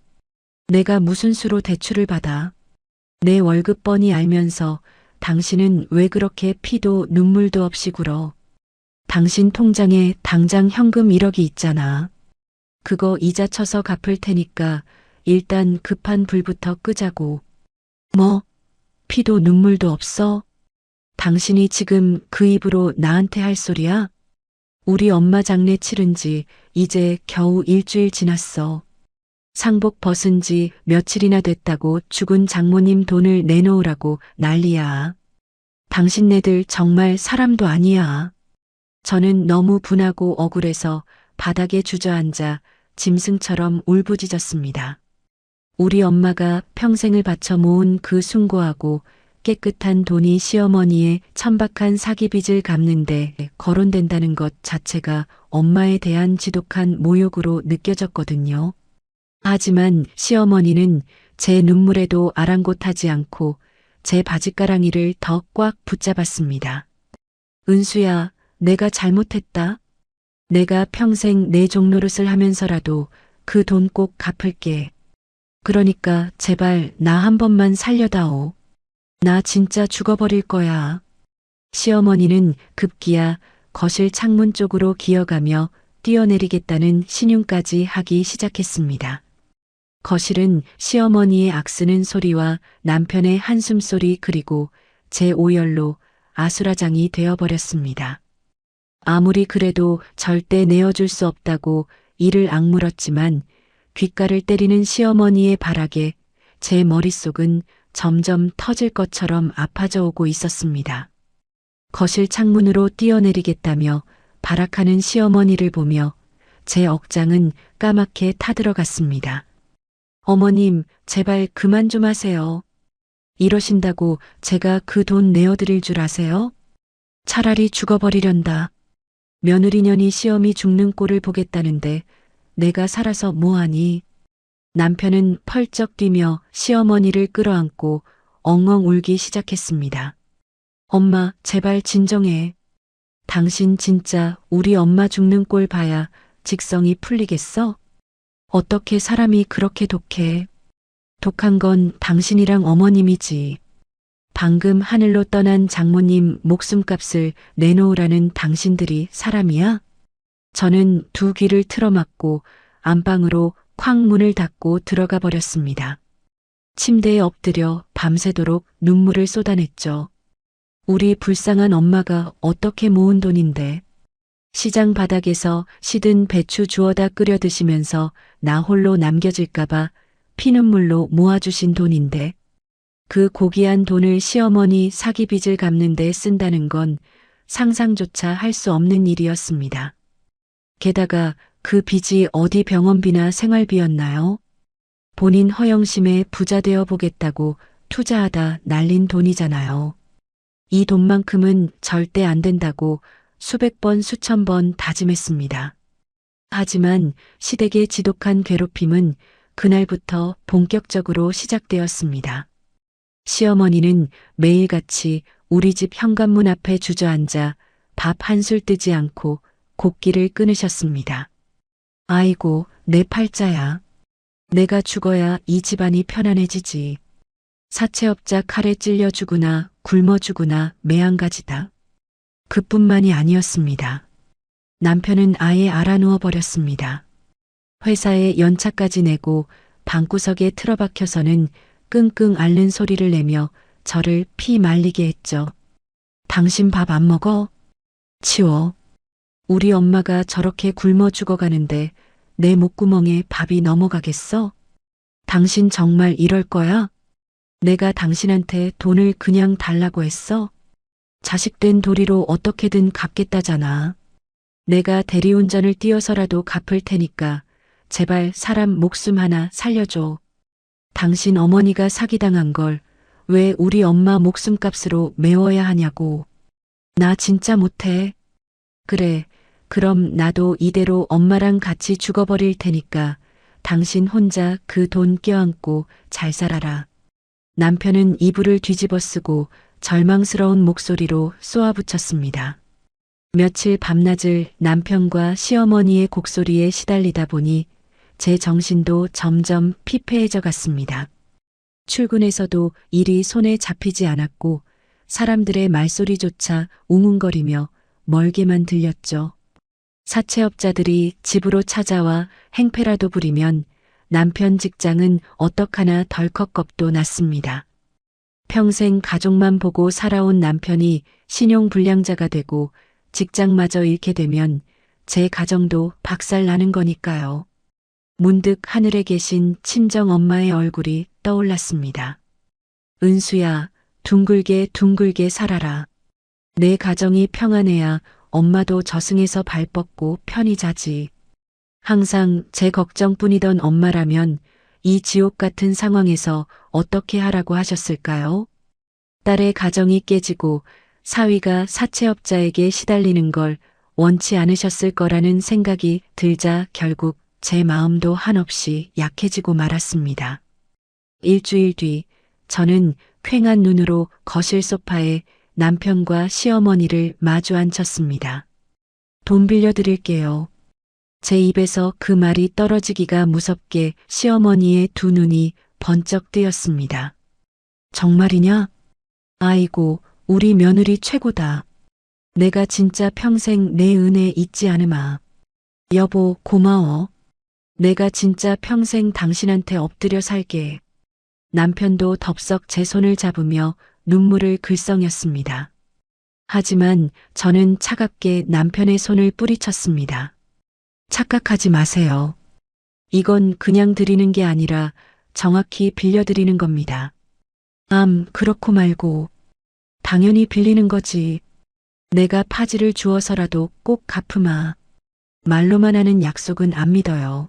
내가 무슨 수로 대출을 받아? 내 월급 뻔히 알면서 당신은 왜 그렇게 피도 눈물도 없이 굴어? 당신 통장에 당장 현금 1억이 있잖아. 그거 이자 쳐서 갚을 테니까 일단 급한 불부터 끄자고. 뭐? 피도 눈물도 없어? 당신이 지금 그 입으로 나한테 할 소리야? 우리 엄마 장례 치른 지 이제 겨우 일주일 지났어. 상복 벗은 지 며칠이나 됐다고 죽은 장모님 돈을 내놓으라고 난리야. 당신네들 정말 사람도 아니야. 저는 너무 분하고 억울해서 바닥에 주저앉아 짐승처럼 울부짖었습니다. 우리 엄마가 평생을 바쳐 모은 그 숭고하고 깨끗한 돈이 시어머니의 천박한 사기빚을 갚는데 거론된다는 것 자체가 엄마에 대한 지독한 모욕으로 느껴졌거든요. 하지만 시어머니는 제 눈물에도 아랑곳하지 않고 제 바짓가랑이를 더 꽉 붙잡았습니다. 은수야, 내가 잘못했다. 내가 평생 내 종노릇을 하면서라도 그 돈 꼭 갚을게. 그러니까 제발 나 한 번만 살려다오. 나 진짜 죽어버릴 거야. 시어머니는 급기야 거실 창문 쪽으로 기어가며 뛰어내리겠다는 신용까지 하기 시작했습니다. 거실은 시어머니의 악쓰는 소리와 남편의 한숨소리 그리고 제 오열로 아수라장이 되어버렸습니다. 아무리 그래도 절대 내어줄 수 없다고 이를 악물었지만 귓가를 때리는 시어머니의 발악에 제 머릿속은 점점 터질 것처럼 아파져 오고 있었습니다. 거실 창문으로 뛰어내리겠다며 발악하는 시어머니를 보며 제 억장은 까맣게 타들어갔습니다. 어머님, 제발 그만 좀 하세요. 이러신다고 제가 그 돈 내어드릴 줄 아세요? 차라리 죽어버리련다. 며느리년이 시어미 죽는 꼴을 보겠다는데 내가 살아서 뭐하니? 남편은 펄쩍 뛰며 시어머니를 끌어안고 엉엉 울기 시작했습니다. 엄마, 제발 진정해. 당신 진짜 우리 엄마 죽는 꼴 봐야 직성이 풀리겠어? 어떻게 사람이 그렇게 독해? 독한 건 당신이랑 어머님이지. 방금 하늘로 떠난 장모님 목숨값을 내놓으라는 당신들이 사람이야? 저는 두 귀를 틀어막고 안방으로 쾅 문을 닫고 들어가 버렸습니다. 침대에 엎드려 밤새도록 눈물을 쏟아냈죠. 우리 불쌍한 엄마가 어떻게 모은 돈인데. 시장 바닥에서 시든 배추 주워다 끓여 드시면서 나 홀로 남겨질까봐 피눈물로 모아주신 돈인데 그 고귀한 돈을 시어머니 사기빚을 갚는 데 쓴다는 건 상상조차 할 수 없는 일이었습니다. 게다가 그 빚이 어디 병원비나 생활비였나요? 본인 허영심에 부자 되어 보겠다고 투자하다 날린 돈이잖아요. 이 돈만큼은 절대 안 된다고 수백 번 수천 번 다짐했습니다. 하지만 시댁의 지독한 괴롭힘은 그날부터 본격적으로 시작되었습니다. 시어머니는 매일같이 우리 집 현관문 앞에 주저앉아 밥 한술 뜨지 않고 곡기를 끊으셨습니다. 아이고, 내 팔자야. 내가 죽어야 이 집안이 편안해지지. 사채업자 칼에 찔려 죽으나 굶어 죽으나 매한가지다. 그뿐만이 아니었습니다. 남편은 아예 알아누워 버렸습니다. 회사에 연차까지 내고 방구석에 틀어박혀서는 끙끙 앓는 소리를 내며 저를 피 말리게 했죠. 당신 밥 안 먹어? 치워. 우리 엄마가 저렇게 굶어 죽어가는데 내 목구멍에 밥이 넘어가겠어? 당신 정말 이럴 거야? 내가 당신한테 돈을 그냥 달라고 했어? 자식된 도리로 어떻게든 갚겠다잖아. 내가 대리운전을 띄어서라도 갚을 테니까 제발 사람 목숨 하나 살려줘. 당신 어머니가 사기당한 걸 왜 우리 엄마 목숨값으로 메워야 하냐고. 나 진짜 못해. 그래, 그럼 나도 이대로 엄마랑 같이 죽어버릴 테니까 당신 혼자 그 돈 껴안고 잘 살아라. 남편은 이불을 뒤집어 쓰고 절망스러운 목소리로 쏘아붙였습니다. 며칠 밤낮을 남편과 시어머니의 곡소리에 시달리다 보니 제 정신도 점점 피폐해져 갔습니다. 출근해서도 일이 손에 잡히지 않았고 사람들의 말소리조차 웅웅거리며 멀게만 들렸죠. 사채업자들이 집으로 찾아와 행패라도 부리면 남편 직장은 어떡하나 덜컥 겁도 났습니다. 평생 가족만 보고 살아온 남편이 신용불량자가 되고 직장마저 잃게 되면 제 가정도 박살나는 거니까요. 문득 하늘에 계신 친정 엄마의 얼굴이 떠올랐습니다. 은수야, 둥글게 둥글게 살아라. 내 가정이 평안해야 엄마도 저승에서 발 뻗고 편히 자지. 항상 제 걱정뿐이던 엄마라면 이 지옥 같은 상황에서 어떻게 하라고 하셨을까요? 딸의 가정이 깨지고 사위가 사채업자에게 시달리는 걸 원치 않으셨을 거라는 생각이 들자 결국 제 마음도 한없이 약해지고 말았습니다. 일주일 뒤 저는 퀭한 눈으로 거실 소파에 남편과 시어머니를 마주 앉혔습니다. 돈 빌려드릴게요. 제 입에서 그 말이 떨어지기가 무섭게 시어머니의 두 눈이 번쩍 뜨였습니다. 정말이냐? 아이고, 우리 며느리 최고다. 내가 진짜 평생 내 은혜 잊지 않으마. 여보, 고마워. 내가 진짜 평생 당신한테 엎드려 살게. 남편도 덥석 제 손을 잡으며 눈물을 글썽였습니다. 하지만 저는 차갑게 남편의 손을 뿌리쳤습니다. 착각하지 마세요. 이건 그냥 드리는 게 아니라 정확히 빌려드리는 겁니다. 그렇고 말고. 당연히 빌리는 거지. 내가 파지를 주어서라도 꼭 갚으마. 말로만 하는 약속은 안 믿어요.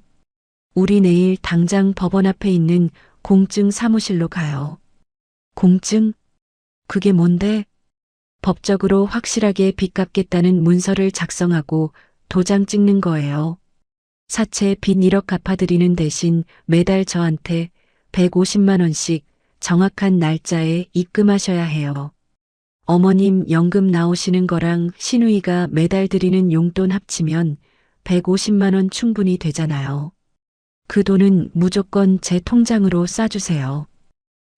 우리 내일 당장 법원 앞에 있는 공증 사무실로 가요. 공증? 그게 뭔데? 법적으로 확실하게 빚 갚겠다는 문서를 작성하고 도장 찍는 거예요. 사채 빚 1억 갚아드리는 대신 매달 저한테 150만 원씩 정확한 날짜에 입금하셔야 해요. 어머님 연금 나오시는 거랑 시누이가 매달 드리는 용돈 합치면 150만 원 충분히 되잖아요. 그 돈은 무조건 제 통장으로 쏴주세요.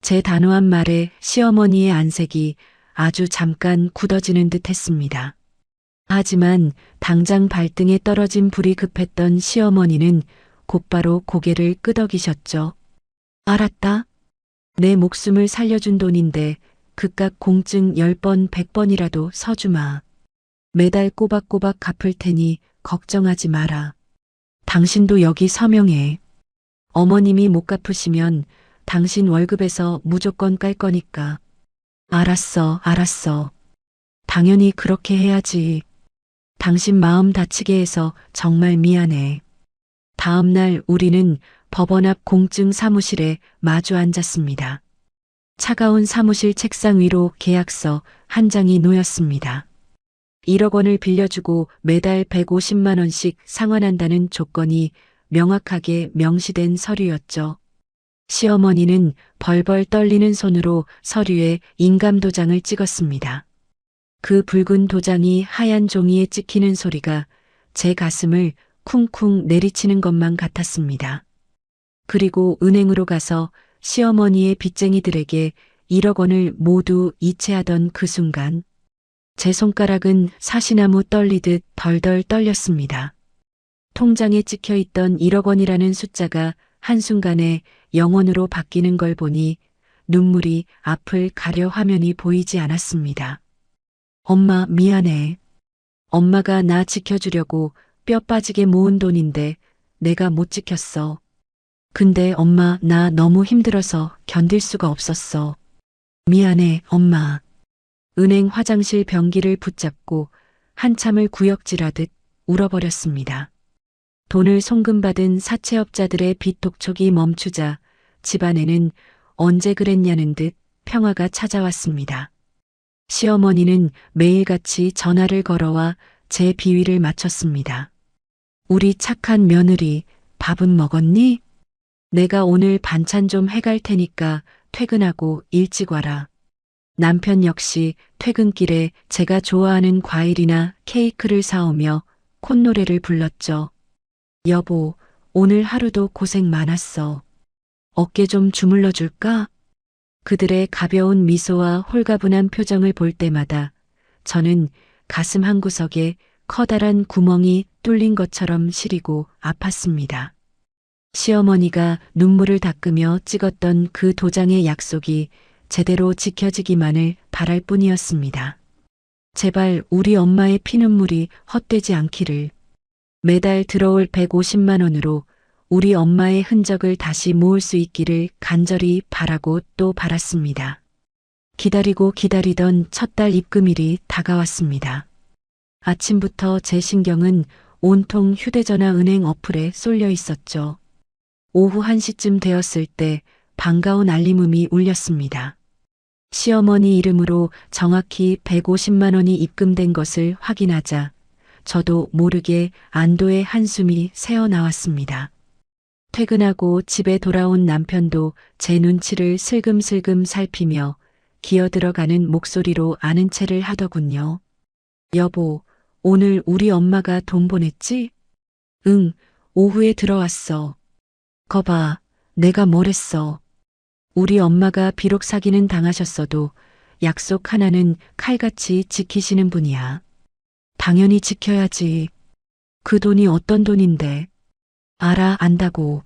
제 단호한 말에 시어머니의 안색이 아주 잠깐 굳어지는 듯 했습니다. 하지만 당장 발등에 떨어진 불이 급했던 시어머니는 곧바로 고개를 끄덕이셨죠. 알았다. 내 목숨을 살려준 돈인데 그깟 공증 10번 100번이라도 서주마. 매달 꼬박꼬박 갚을 테니 걱정하지 마라. 당신도 여기 서명해. 어머님이 못 갚으시면 당신 월급에서 무조건 깔 거니까. 알았어, 알았어. 당연히 그렇게 해야지. 당신 마음 다치게 해서 정말 미안해. 다음 날 우리는 법원 앞 공증 사무실에 마주 앉았습니다. 차가운 사무실 책상 위로 계약서 한 장이 놓였습니다. 1억 원을 빌려주고 매달 150만 원씩 상환한다는 조건이 명확하게 명시된 서류였죠. 시어머니는 벌벌 떨리는 손으로 서류에 인감도장을 찍었습니다. 그 붉은 도장이 하얀 종이에 찍히는 소리가 제 가슴을 쿵쿵 내리치는 것만 같았습니다. 그리고 은행으로 가서 시어머니의 빚쟁이들에게 1억 원을 모두 이체하던 그 순간 제 손가락은 사시나무 떨리듯 덜덜 떨렸습니다. 통장에 찍혀 있던 1억 원이라는 숫자가 한순간에 0원으로 바뀌는 걸 보니 눈물이 앞을 가려 화면이 보이지 않았습니다. 엄마, 미안해. 엄마가 나 지켜주려고 뼈 빠지게 모은 돈인데 내가 못 지켰어. 근데 엄마, 나 너무 힘들어서 견딜 수가 없었어. 미안해, 엄마. 은행 화장실 변기를 붙잡고 한참을 구역질하듯 울어버렸습니다. 돈을 송금받은 사채업자들의 빚독촉이 멈추자 집안에는 언제 그랬냐는 듯 평화가 찾아왔습니다. 시어머니는 매일같이 전화를 걸어와 제 비위를 맞췄습니다. 우리 착한 며느리, 밥은 먹었니? 내가 오늘 반찬 좀 해갈 테니까 퇴근하고 일찍 와라. 남편 역시 퇴근길에 제가 좋아하는 과일이나 케이크를 사오며 콧노래를 불렀죠. 여보, 오늘 하루도 고생 많았어. 어깨 좀 주물러 줄까? 그들의 가벼운 미소와 홀가분한 표정을 볼 때마다 저는 가슴 한구석에 커다란 구멍이 뚫린 것처럼 시리고 아팠습니다. 시어머니가 눈물을 닦으며 찍었던 그 도장의 약속이 제대로 지켜지기만을 바랄 뿐이었습니다. 제발 우리 엄마의 피눈물이 헛되지 않기를. 매달 들어올 150만 원으로 우리 엄마의 흔적을 다시 모을 수 있기를 간절히 바라고 또 바랐습니다. 기다리고 기다리던 첫 달 입금일이 다가왔습니다. 아침부터 제 신경은 온통 휴대전화 은행 어플에 쏠려 있었죠. 오후 1시쯤 되었을 때 반가운 알림음이 울렸습니다. 시어머니 이름으로 정확히 150만 원이 입금된 것을 확인하자 저도 모르게 안도의 한숨이 새어나왔습니다. 퇴근하고 집에 돌아온 남편도 제 눈치를 슬금슬금 살피며 기어들어가는 목소리로 아는 체를 하더군요. 여보, 오늘 우리 엄마가 돈 보냈지? 응, 오후에 들어왔어. 거봐, 내가 뭘 했어. 우리 엄마가 비록 사기는 당하셨어도 약속 하나는 칼같이 지키시는 분이야. 당연히 지켜야지. 그 돈이 어떤 돈인데. 알아, 안다고.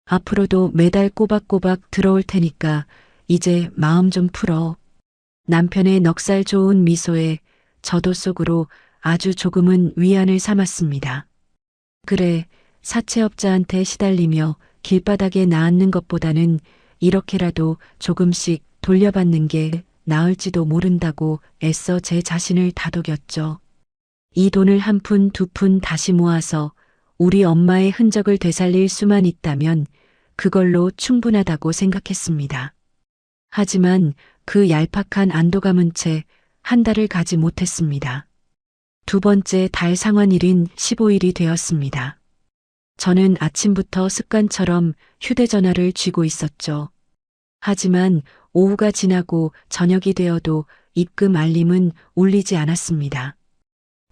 앞으로도 매달 꼬박꼬박 들어올 테니까 이제 마음 좀 풀어. 남편의 넉살 좋은 미소에 저도 속으로 아주 조금은 위안을 삼았습니다. 그래, 사채업자한테 시달리며 길바닥에 나앉는 것보다는 이렇게라도 조금씩 돌려받는 게 나을지도 모른다고 애써 제 자신을 다독였죠. 이 돈을 한 푼 두 푼 다시 모아서 우리 엄마의 흔적을 되살릴 수만 있다면 그걸로 충분하다고 생각했습니다. 하지만 그 얄팍한 안도감은 채 한 달을 가지 못했습니다. 두 번째 달 상환일인 15일이 되었습니다. 저는 아침부터 습관처럼 휴대전화를 쥐고 있었죠. 하지만 오후가 지나고 저녁이 되어도 입금 알림은 울리지 않았습니다.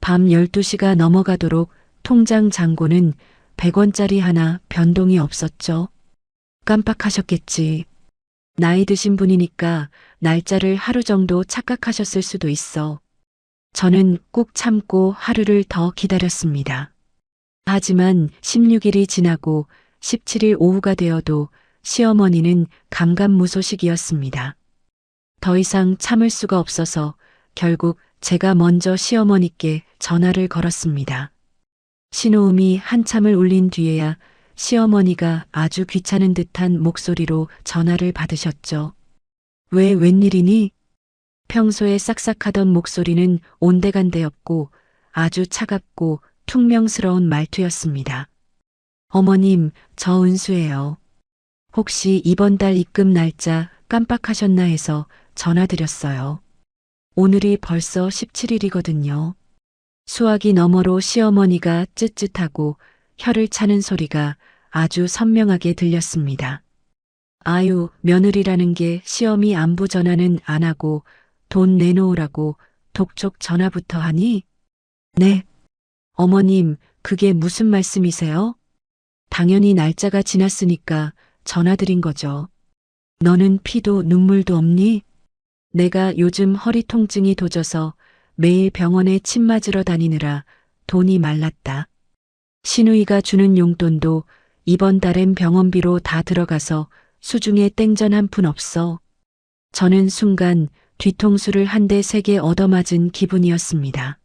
밤 12시가 넘어가도록 통장 잔고는 100원짜리 하나 변동이 없었죠. 깜빡하셨겠지. 나이 드신 분이니까 날짜를 하루 정도 착각하셨을 수도 있어. 저는 꾹 참고 하루를 더 기다렸습니다. 하지만 16일이 지나고 17일 오후가 되어도 시어머니는 감감무소식이었습니다. 더 이상 참을 수가 없어서 결국 제가 먼저 시어머니께 전화를 걸었습니다. 신호음이 한참을 울린 뒤에야 시어머니가 아주 귀찮은 듯한 목소리로 전화를 받으셨죠. 왜 웬일이니? 평소에 싹싹하던 목소리는 온데간데없고 아주 차갑고 퉁명스러운 말투였습니다. 어머님, 저 은수예요. 혹시 이번 달 입금 날짜 깜빡하셨나 해서 전화드렸어요. 오늘이 벌써 17일이거든요. 수화기 너머로 시어머니가 쯧쯧하고 혀를 차는 소리가 아주 선명하게 들렸습니다. 아유, 며느리라는 게 시어미 안부 전화는 안 하고 돈 내놓으라고 독촉 전화부터 하니? 네. 어머님, 그게 무슨 말씀이세요? 당연히 날짜가 지났으니까 전화드린 거죠. 너는 피도 눈물도 없니? 내가 요즘 허리 통증이 도져서 매일 병원에 침 맞으러 다니느라 돈이 말랐다. 신우이가 주는 용돈도 이번 달엔 병원비로 다 들어가서 수중에 땡전 한 푼 없어. 저는 순간 뒤통수를 한 대 세게 얻어맞은 기분이었습니다.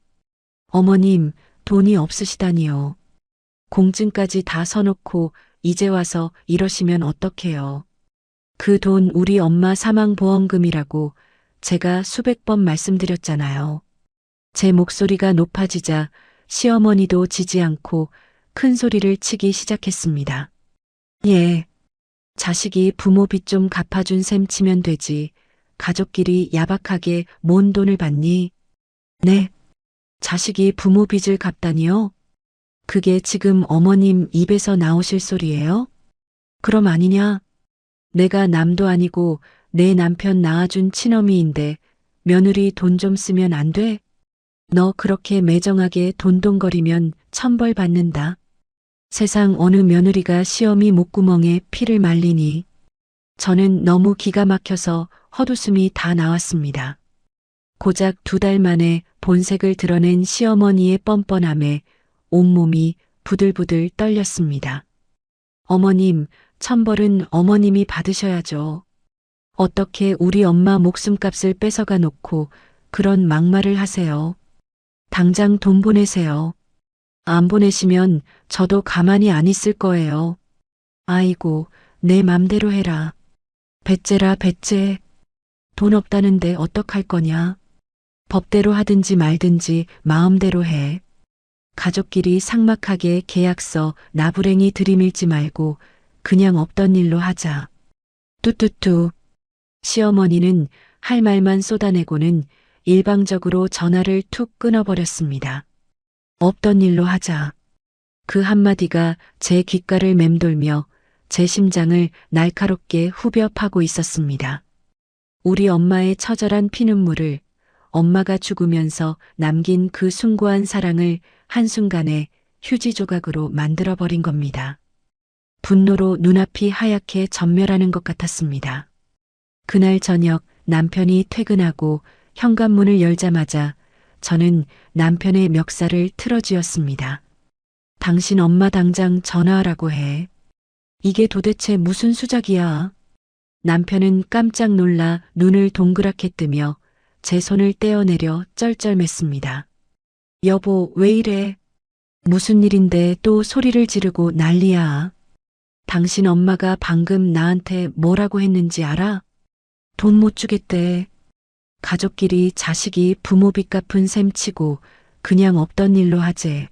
어머님, 돈이 없으시다니요. 공증까지 다 서놓고 이제 와서 이러시면 어떡해요. 그 돈 우리 엄마 사망보험금이라고 제가 수백 번 말씀드렸잖아요. 제 목소리가 높아지자 시어머니도 지지 않고 큰 소리를 치기 시작했습니다. 예. 자식이 부모 빚 좀 갚아준 셈 치면 되지. 가족끼리 야박하게 뭔 돈을 받니? 네. 자식이 부모 빚을 갚다니요? 그게 지금 어머님 입에서 나오실 소리예요? 그럼 아니냐? 내가 남도 아니고 내 남편 낳아준 친어미인데 며느리 돈 좀 쓰면 안 돼? 너 그렇게 매정하게 돈돈거리면 천벌 받는다. 세상 어느 며느리가 시어미 목구멍에 피를 말리니. 저는 너무 기가 막혀서 헛웃음이 다 나왔습니다. 고작 2달 만에 본색을 드러낸 시어머니의 뻔뻔함에 온몸이 부들부들 떨렸습니다. 어머님, 천벌은 어머님이 받으셔야죠. 어떻게 우리 엄마 목숨값을 뺏어가 놓고 그런 막말을 하세요. 당장 돈 보내세요. 안 보내시면 저도 가만히 안 있을 거예요. 아이고, 내 맘대로 해라. 배째라 배째. 돈 없다는데 어떡할 거냐. 법대로 하든지 말든지 마음대로 해. 가족끼리 삭막하게 계약서 나부랭이 들이밀지 말고 그냥 없던 일로 하자. 뚜뚜뚜. 시어머니는 할 말만 쏟아내고는 일방적으로 전화를 툭 끊어버렸습니다. 없던 일로 하자. 그 한마디가 제 귓가를 맴돌며 제 심장을 날카롭게 후벼 파고 있었습니다. 우리 엄마의 처절한 피눈물을 엄마가 죽으면서 남긴 그 숭고한 사랑을 한순간에 휴지 조각으로 만들어버린 겁니다. 분노로 눈앞이 하얗게 전멸하는 것 같았습니다. 그날 저녁 남편이 퇴근하고 현관문을 열자마자 저는 남편의 멱살을 틀어쥐었습니다. 당신 엄마 당장 전화하라고 해. 이게 도대체 무슨 수작이야? 남편은 깜짝 놀라 눈을 동그랗게 뜨며 제 손을 떼어내려 쩔쩔맸습니다. 여보, 왜 이래? 무슨 일인데 또 소리를 지르고 난리야? 당신 엄마가 방금 나한테 뭐라고 했는지 알아? 돈 못 주겠대. 가족끼리 자식이 부모 빚 갚은 셈 치고 그냥 없던 일로 하재.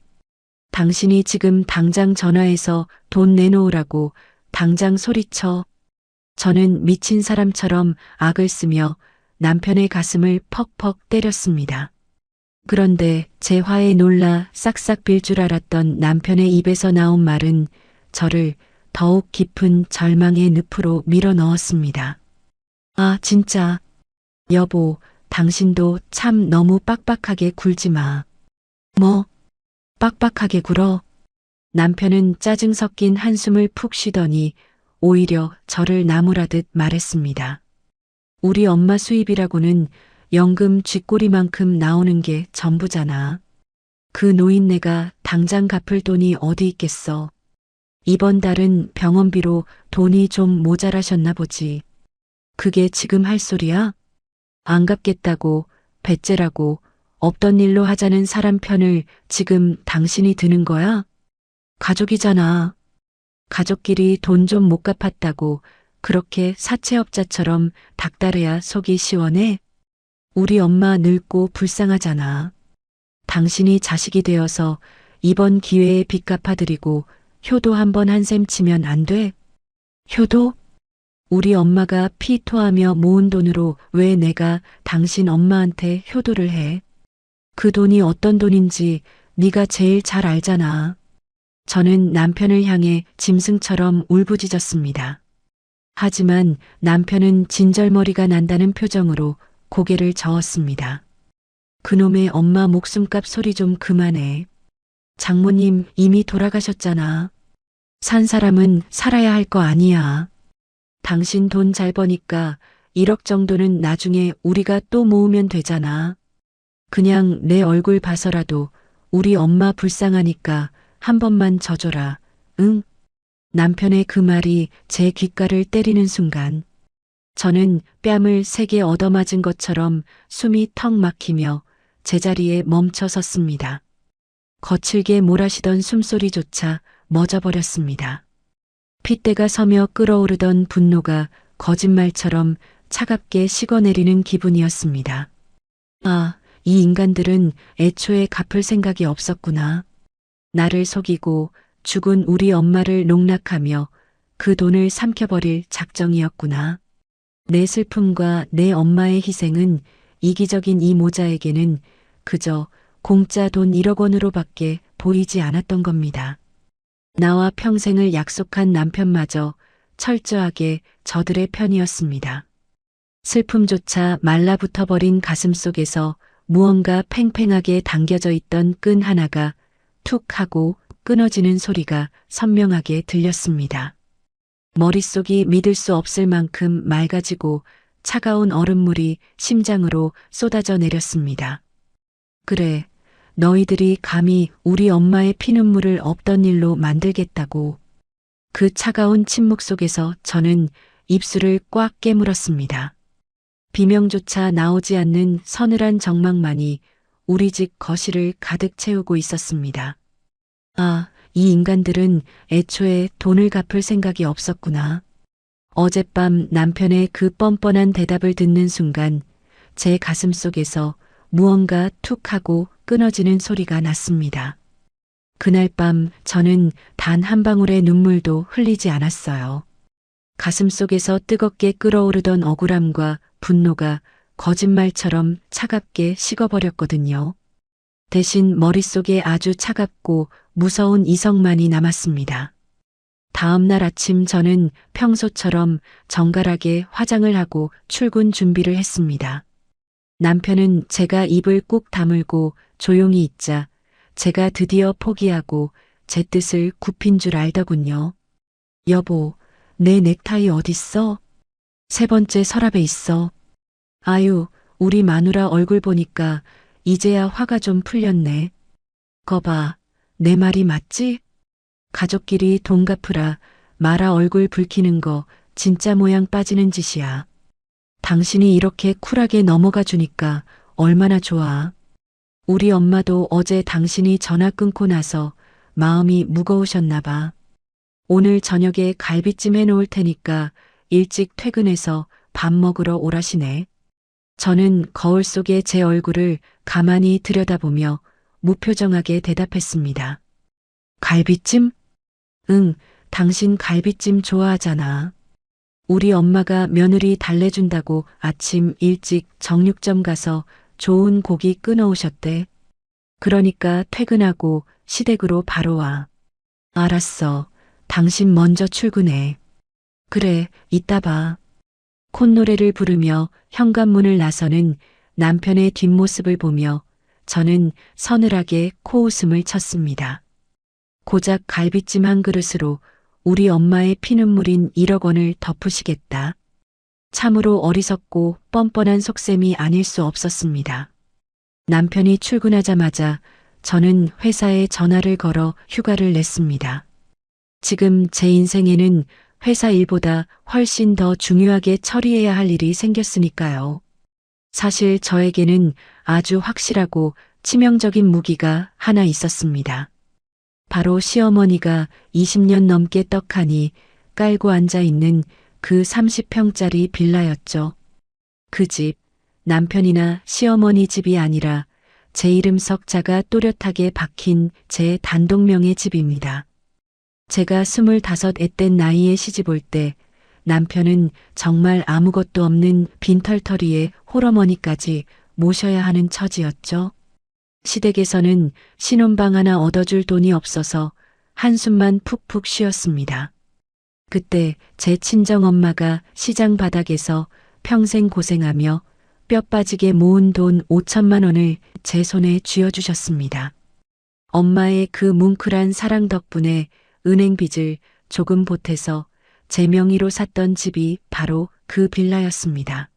당신이 지금 당장 전화해서 돈 내놓으라고 당장 소리쳐. 저는 미친 사람처럼 악을 쓰며 남편의 가슴을 퍽퍽 때렸습니다. 그런데 제 화에 놀라 싹싹 빌 줄 알았던 남편의 입에서 나온 말은 저를 더욱 깊은 절망의 늪으로 밀어 넣었습니다. 아, 진짜. 여보, 당신도 참 너무 빡빡하게 굴지 마. 뭐? 빡빡하게 굴어? 남편은 짜증 섞인 한숨을 푹 쉬더니 오히려 저를 나무라듯 말했습니다. 우리 엄마 수입이라고는 연금 쥐꼬리만큼 나오는 게 전부잖아. 그 노인네가 당장 갚을 돈이 어디 있겠어. 이번 달은 병원비로 돈이 좀 모자라셨나 보지. 그게 지금 할 소리야? 안 갚겠다고, 배째라고, 없던 일로 하자는 사람 편을 지금 당신이 드는 거야? 가족이잖아. 가족끼리 돈 좀 못 갚았다고 그렇게 사채업자처럼 닥달해야 속이 시원해? 우리 엄마 늙고 불쌍하잖아. 당신이 자식이 되어서 이번 기회에 빚 갚아드리고 효도 한번 한 셈 치면 안 돼? 효도? 우리 엄마가 피 토하며 모은 돈으로 왜 내가 당신 엄마한테 효도를 해? 그 돈이 어떤 돈인지 네가 제일 잘 알잖아. 저는 남편을 향해 짐승처럼 울부짖었습니다. 하지만 남편은 진절머리가 난다는 표정으로 고개를 저었습니다. 그놈의 엄마 목숨값 소리 좀 그만해. 장모님 이미 돌아가셨잖아. 산 사람은 살아야 할 거 아니야. 당신 돈 잘 버니까 1억 정도는 나중에 우리가 또 모으면 되잖아. 그냥 내 얼굴 봐서라도 우리 엄마 불쌍하니까 한 번만 져줘라. 응? 남편의 그 말이 제 귓가를 때리는 순간 저는 뺨을 세게 얻어맞은 것처럼 숨이 턱 막히며 제자리에 멈춰 섰습니다. 거칠게 몰아쉬던 숨소리조차 멎어버렸습니다. 핏대가 서며 끓어오르던 분노가 거짓말처럼 차갑게 식어내리는 기분이었습니다. 아, 이 인간들은 애초에 갚을 생각이 없었구나. 나를 속이고 죽은 우리 엄마를 농락하며 그 돈을 삼켜버릴 작정이었구나. 내 슬픔과 내 엄마의 희생은 이기적인 이 모자에게는 그저 공짜 돈 1억 원으로밖에 보이지 않았던 겁니다. 나와 평생을 약속한 남편마저 철저하게 저들의 편이었습니다. 슬픔조차 말라붙어버린 가슴 속에서 무언가 팽팽하게 당겨져 있던 끈 하나가 툭 하고 끊어지는 소리가 선명하게 들렸습니다. 머릿속이 믿을 수 없을 만큼 맑아지고 차가운 얼음물이 심장으로 쏟아져 내렸습니다. 그래, 너희들이 감히 우리 엄마의 피눈물을 없던 일로 만들겠다고. 그 차가운 침묵 속에서 저는 입술을 꽉 깨물었습니다. 비명조차 나오지 않는 서늘한 정막만이 우리 집 거실을 가득 채우고 있었습니다. 아, 이 인간들은 애초에 돈을 갚을 생각이 없었구나. 어젯밤 남편의 그 뻔뻔한 대답을 듣는 순간 제 가슴 속에서 무언가 툭 하고 끊어지는 소리가 났습니다. 그날 밤 저는 단 한 방울의 눈물도 흘리지 않았어요. 가슴 속에서 뜨겁게 끓어오르던 억울함과 분노가 거짓말처럼 차갑게 식어버렸거든요. 대신 머릿속에 아주 차갑고 무서운 이성만이 남았습니다. 다음 날 아침 저는 평소처럼 정갈하게 화장을 하고 출근 준비를 했습니다. 남편은 제가 입을 꾹 다물고 조용히 있자 제가 드디어 포기하고 제 뜻을 굽힌 줄 알더군요. 여보, 내 넥타이 어딨어? 세 번째 서랍에 있어. 아유, 우리 마누라 얼굴 보니까 이제야 화가 좀 풀렸네. 거봐, 내 말이 맞지? 가족끼리 돈 갚으라 마라 얼굴 붉히는 거 진짜 모양 빠지는 짓이야. 당신이 이렇게 쿨하게 넘어가 주니까 얼마나 좋아. 우리 엄마도 어제 당신이 전화 끊고 나서 마음이 무거우셨나 봐. 오늘 저녁에 갈비찜 해놓을 테니까 일찍 퇴근해서 밥 먹으러 오라시네. 저는 거울 속의 제 얼굴을 가만히 들여다보며 무표정하게 대답했습니다. 갈비찜? 응, 당신 갈비찜 좋아하잖아. 우리 엄마가 며느리 달래준다고 아침 일찍 정육점 가서 좋은 고기 끊어오셨대. 그러니까 퇴근하고 시댁으로 바로 와. 알았어. 당신 먼저 출근해. 그래, 이따 봐. 콧노래를 부르며 현관문을 나서는 남편의 뒷모습을 보며 저는 서늘하게 코웃음을 쳤습니다. 고작 갈비찜 한 그릇으로 우리 엄마의 피눈물인 1억 원을 덮으시겠다. 참으로 어리석고 뻔뻔한 속셈이 아닐 수 없었습니다. 남편이 출근하자마자 저는 회사에 전화를 걸어 휴가를 냈습니다. 지금 제 인생에는 회사 일보다 훨씬 더 중요하게 처리해야 할 일이 생겼으니까요. 사실 저에게는 아주 확실하고 치명적인 무기가 하나 있었습니다. 바로 시어머니가 20년 넘게 떡하니 깔고 앉아 있는 그 30평짜리 빌라였죠. 그 집, 남편이나 시어머니 집이 아니라 제 이름 석자가 또렷하게 박힌 제 단독명의 집입니다. 제가 25애 된 나이에 시집 올 때 남편은 정말 아무것도 없는 빈털터리에 홀어머니까지 모셔야 하는 처지였죠. 시댁에서는 신혼방 하나 얻어줄 돈이 없어서 한숨만 푹푹 쉬었습니다. 그때 제 친정엄마가 시장 바닥에서 평생 고생하며 뼈 빠지게 모은 돈 5천만 원을 제 손에 쥐어주셨습니다. 엄마의 그 뭉클한 사랑 덕분에 은행 빚을 조금 보태서 제 명의로 샀던 집이 바로 그 빌라였습니다.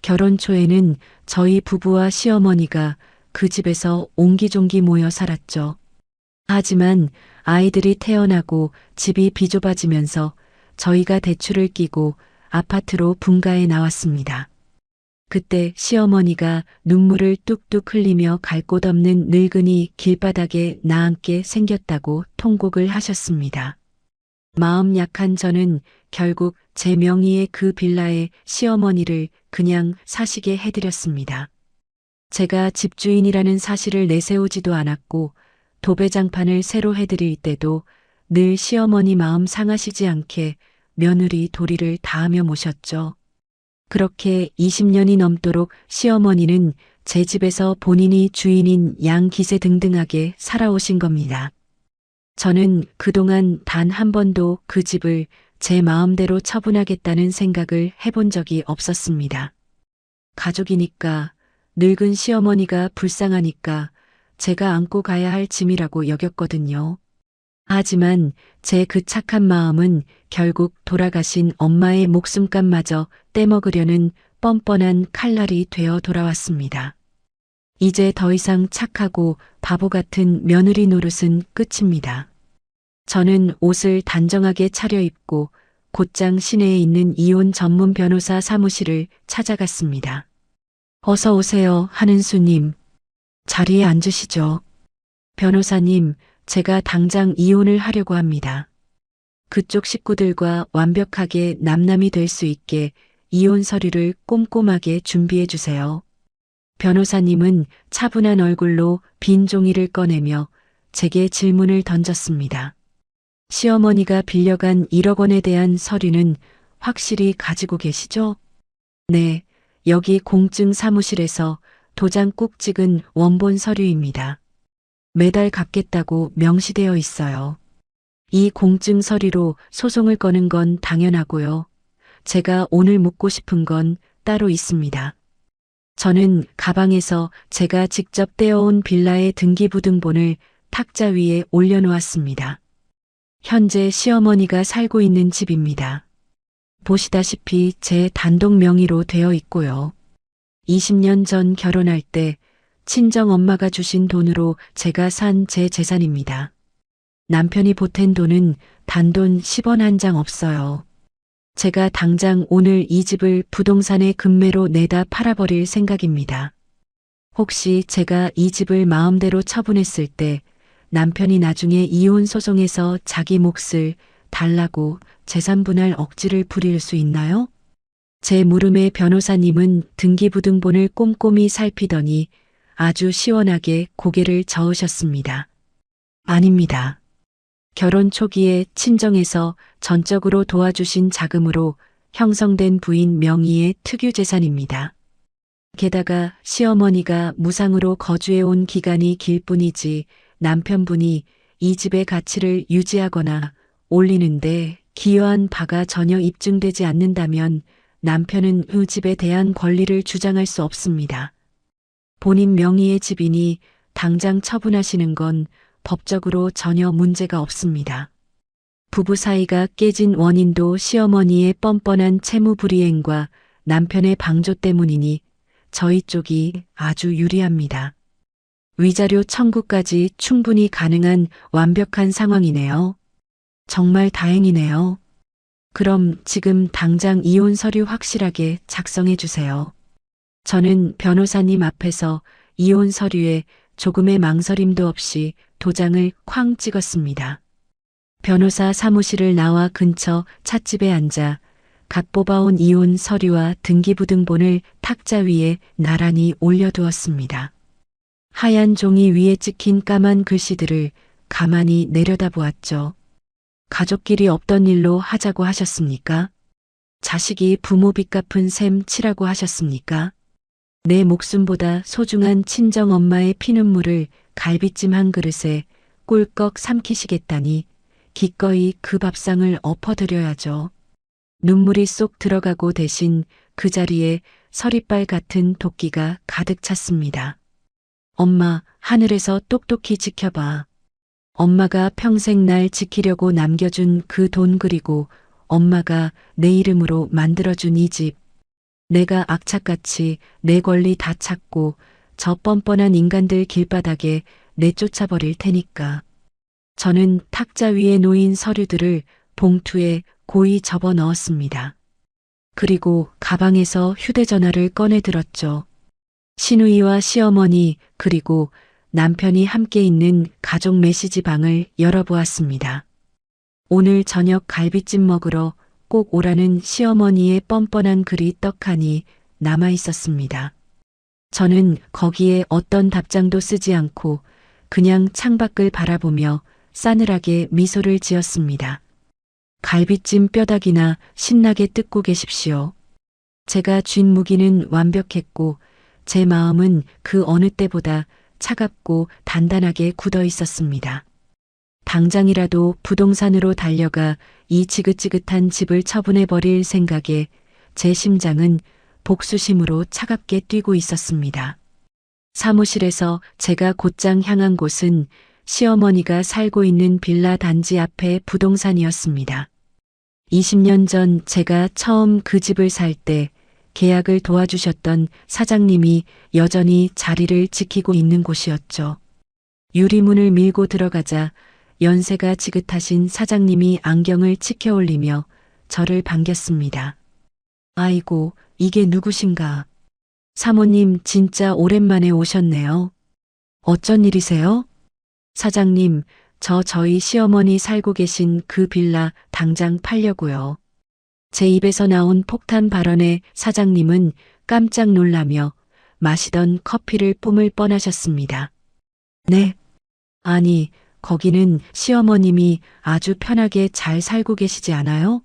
결혼 초에는 저희 부부와 시어머니가 그 집에서 옹기종기 모여 살았죠. 하지만 아이들이 태어나고 집이 비좁아지면서 저희가 대출을 끼고 아파트로 분가해 나왔습니다. 그때 시어머니가 눈물을 뚝뚝 흘리며 갈 곳 없는 늙은이 길바닥에 나앉게 생겼다고 통곡을 하셨습니다. 마음 약한 저는 결국 제 명의의 그 빌라에 시어머니를 그냥 사시게 해드렸습니다. 제가 집주인이라는 사실을 내세우지도 않았고 도배장판을 새로 해드릴 때도 늘 시어머니 마음 상하시지 않게 며느리 도리를 다하며 모셨죠. 그렇게 20년이 넘도록 시어머니는 제 집에서 본인이 주인인 양기세등등하게 살아오신 겁니다. 저는 그동안 단 한 번도 그 집을 제 마음대로 처분하겠다는 생각을 해본 적이 없었습니다. 가족이니까, 늙은 시어머니가 불쌍하니까 제가 안고 가야 할 짐이라고 여겼거든요. 하지만 제 그 착한 마음은 결국 돌아가신 엄마의 목숨값마저 떼먹으려는 뻔뻔한 칼날이 되어 돌아왔습니다. 이제 더 이상 착하고 바보 같은 며느리 노릇은 끝입니다. 저는 옷을 단정하게 차려입고 곧장 시내에 있는 이혼 전문 변호사 사무실을 찾아갔습니다. 어서 오세요, 한은수님. 자리에 앉으시죠. 변호사님, 제가 당장 이혼을 하려고 합니다. 그쪽 식구들과 완벽하게 남남이 될 수 있게 이혼 서류를 꼼꼼하게 준비해 주세요. 변호사님은 차분한 얼굴로 빈 종이를 꺼내며 제게 질문을 던졌습니다. 시어머니가 빌려간 1억 원에 대한 서류는 확실히 가지고 계시죠? 네, 여기 공증 사무실에서 도장 꾹 찍은 원본 서류입니다. 매달 갚겠다고 명시되어 있어요. 이 공증 서류로 소송을 거는 건 당연하고요. 제가 오늘 묻고 싶은 건 따로 있습니다. 저는 가방에서 제가 직접 떼어온 빌라의 등기부등본을 탁자 위에 올려놓았습니다. 현재 시어머니가 살고 있는 집입니다. 보시다시피 제 단독 명의로 되어 있고요. 20년 전 결혼할 때 친정엄마가 주신 돈으로 제가 산 제 재산입니다. 남편이 보탠 돈은 단돈 10원 한 장 없어요. 제가 당장 오늘 이 집을 부동산에 금매로 내다 팔아버릴 생각입니다. 혹시 제가 이 집을 마음대로 처분했을 때 남편이 나중에 이혼 소송에서 자기 몫을 달라고 재산 분할 억지를 부릴 수 있나요? 제 물음에 변호사님은 등기부등본을 꼼꼼히 살피더니 아주 시원하게 고개를 저으셨습니다. 아닙니다. 결혼 초기에 친정에서 전적으로 도와주신 자금으로 형성된 부인 명의의 특유 재산입니다. 게다가 시어머니가 무상으로 거주해온 기간이 길 뿐이지 남편분이 이 집의 가치를 유지하거나 올리는데 기여한 바가 전혀 입증되지 않는다면 남편은 그 집에 대한 권리를 주장할 수 없습니다. 본인 명의의 집이니 당장 처분하시는 건 법적으로 전혀 문제가 없습니다. 부부 사이가 깨진 원인도 시어머니의 뻔뻔한 채무불이행과 남편의 방조 때문이니 저희 쪽이 아주 유리합니다. 위자료 청구까지 충분히 가능한 완벽한 상황이네요. 정말 다행이네요. 그럼 지금 당장 이혼 서류 확실하게 작성해 주세요. 저는 변호사님 앞에서 이혼 서류에 조금의 망설임도 없이 도장을 쾅 찍었습니다. 변호사 사무실을 나와 근처 찻집에 앉아 갓 뽑아온 이혼 서류와 등기부등본을 탁자 위에 나란히 올려두었습니다. 하얀 종이 위에 찍힌 까만 글씨들을 가만히 내려다보았죠. 가족끼리 없던 일로 하자고 하셨습니까? 자식이 부모 빚 갚은 셈 치라고 하셨습니까? 내 목숨보다 소중한 친정 엄마의 피눈물을 갈비찜 한 그릇에 꿀꺽 삼키시겠다니 기꺼이 그 밥상을 엎어드려야죠. 눈물이 쏙 들어가고 대신 그 자리에 서리빨 같은 도끼가 가득 찼습니다. 엄마, 하늘에서 똑똑히 지켜봐. 엄마가 평생 날 지키려고 남겨준 그 돈 그리고 엄마가 내 이름으로 만들어준 이 집. 내가 악착같이 내 권리 다 찾고 저 뻔뻔한 인간들 길바닥에 내쫓아버릴 테니까. 저는 탁자 위에 놓인 서류들을 봉투에 고이 접어 넣었습니다. 그리고 가방에서 휴대전화를 꺼내 들었죠. 시누이와 시어머니 그리고 남편이 함께 있는 가족 메시지 방을 열어보았습니다. 오늘 저녁 갈비찜 먹으러 꼭 오라는 시어머니의 뻔뻔한 글이 떡하니 남아 있었습니다. 저는 거기에 어떤 답장도 쓰지 않고 그냥 창밖을 바라보며 싸늘하게 미소를 지었습니다. 갈비찜 뼈다귀나 신나게 뜯고 계십시오. 제가 쥔 무기는 완벽했고 제 마음은 그 어느 때보다 차갑고 단단하게 굳어 있었습니다. 당장이라도 부동산으로 달려가 이 지긋지긋한 집을 처분해버릴 생각에 제 심장은 복수심으로 차갑게 뛰고 있었습니다. 사무실에서 제가 곧장 향한 곳은 시어머니가 살고 있는 빌라 단지 앞의 부동산이었습니다. 20년 전 제가 처음 그 집을 살 때 계약을 도와주셨던 사장님이 여전히 자리를 지키고 있는 곳이었죠. 유리문을 밀고 들어가자 연세가 지긋하신 사장님이 안경을 치켜 올리며 저를 반겼습니다. 아이고, 이게 누구신가? 사모님 진짜 오랜만에 오셨네요. 어쩐 일이세요? 사장님, 저희 시어머니 살고 계신 그 빌라 당장 팔려고요. 제 입에서 나온 폭탄 발언에 사장님은 깜짝 놀라며 마시던 커피를 뿜을 뻔하셨습니다. 네? 아니, 거기는 시어머님이 아주 편하게 잘 살고 계시지 않아요?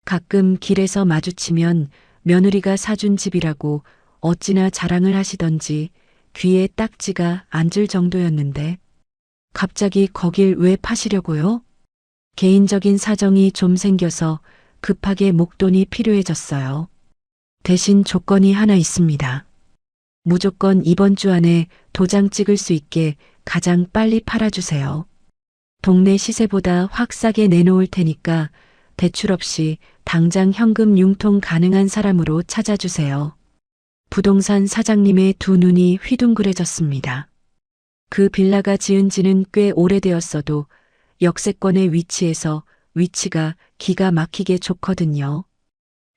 가끔 길에서 마주치면 며느리가 사준 집이라고 어찌나 자랑을 하시던지 귀에 딱지가 앉을 정도였는데 갑자기 거길 왜 파시려고요? 개인적인 사정이 좀 생겨서 급하게 목돈이 필요해졌어요. 대신 조건이 하나 있습니다. 무조건 이번 주 안에 도장 찍을 수 있게 가장 빨리 팔아주세요. 동네 시세보다 확 싸게 내놓을 테니까 대출 없이 당장 현금 융통 가능한 사람으로 찾아주세요. 부동산 사장님의 두 눈이 휘둥그레졌습니다. 그 빌라가 지은 지는 꽤 오래되었어도 역세권의 위치에서 위치가 기가 막히게 좋거든요.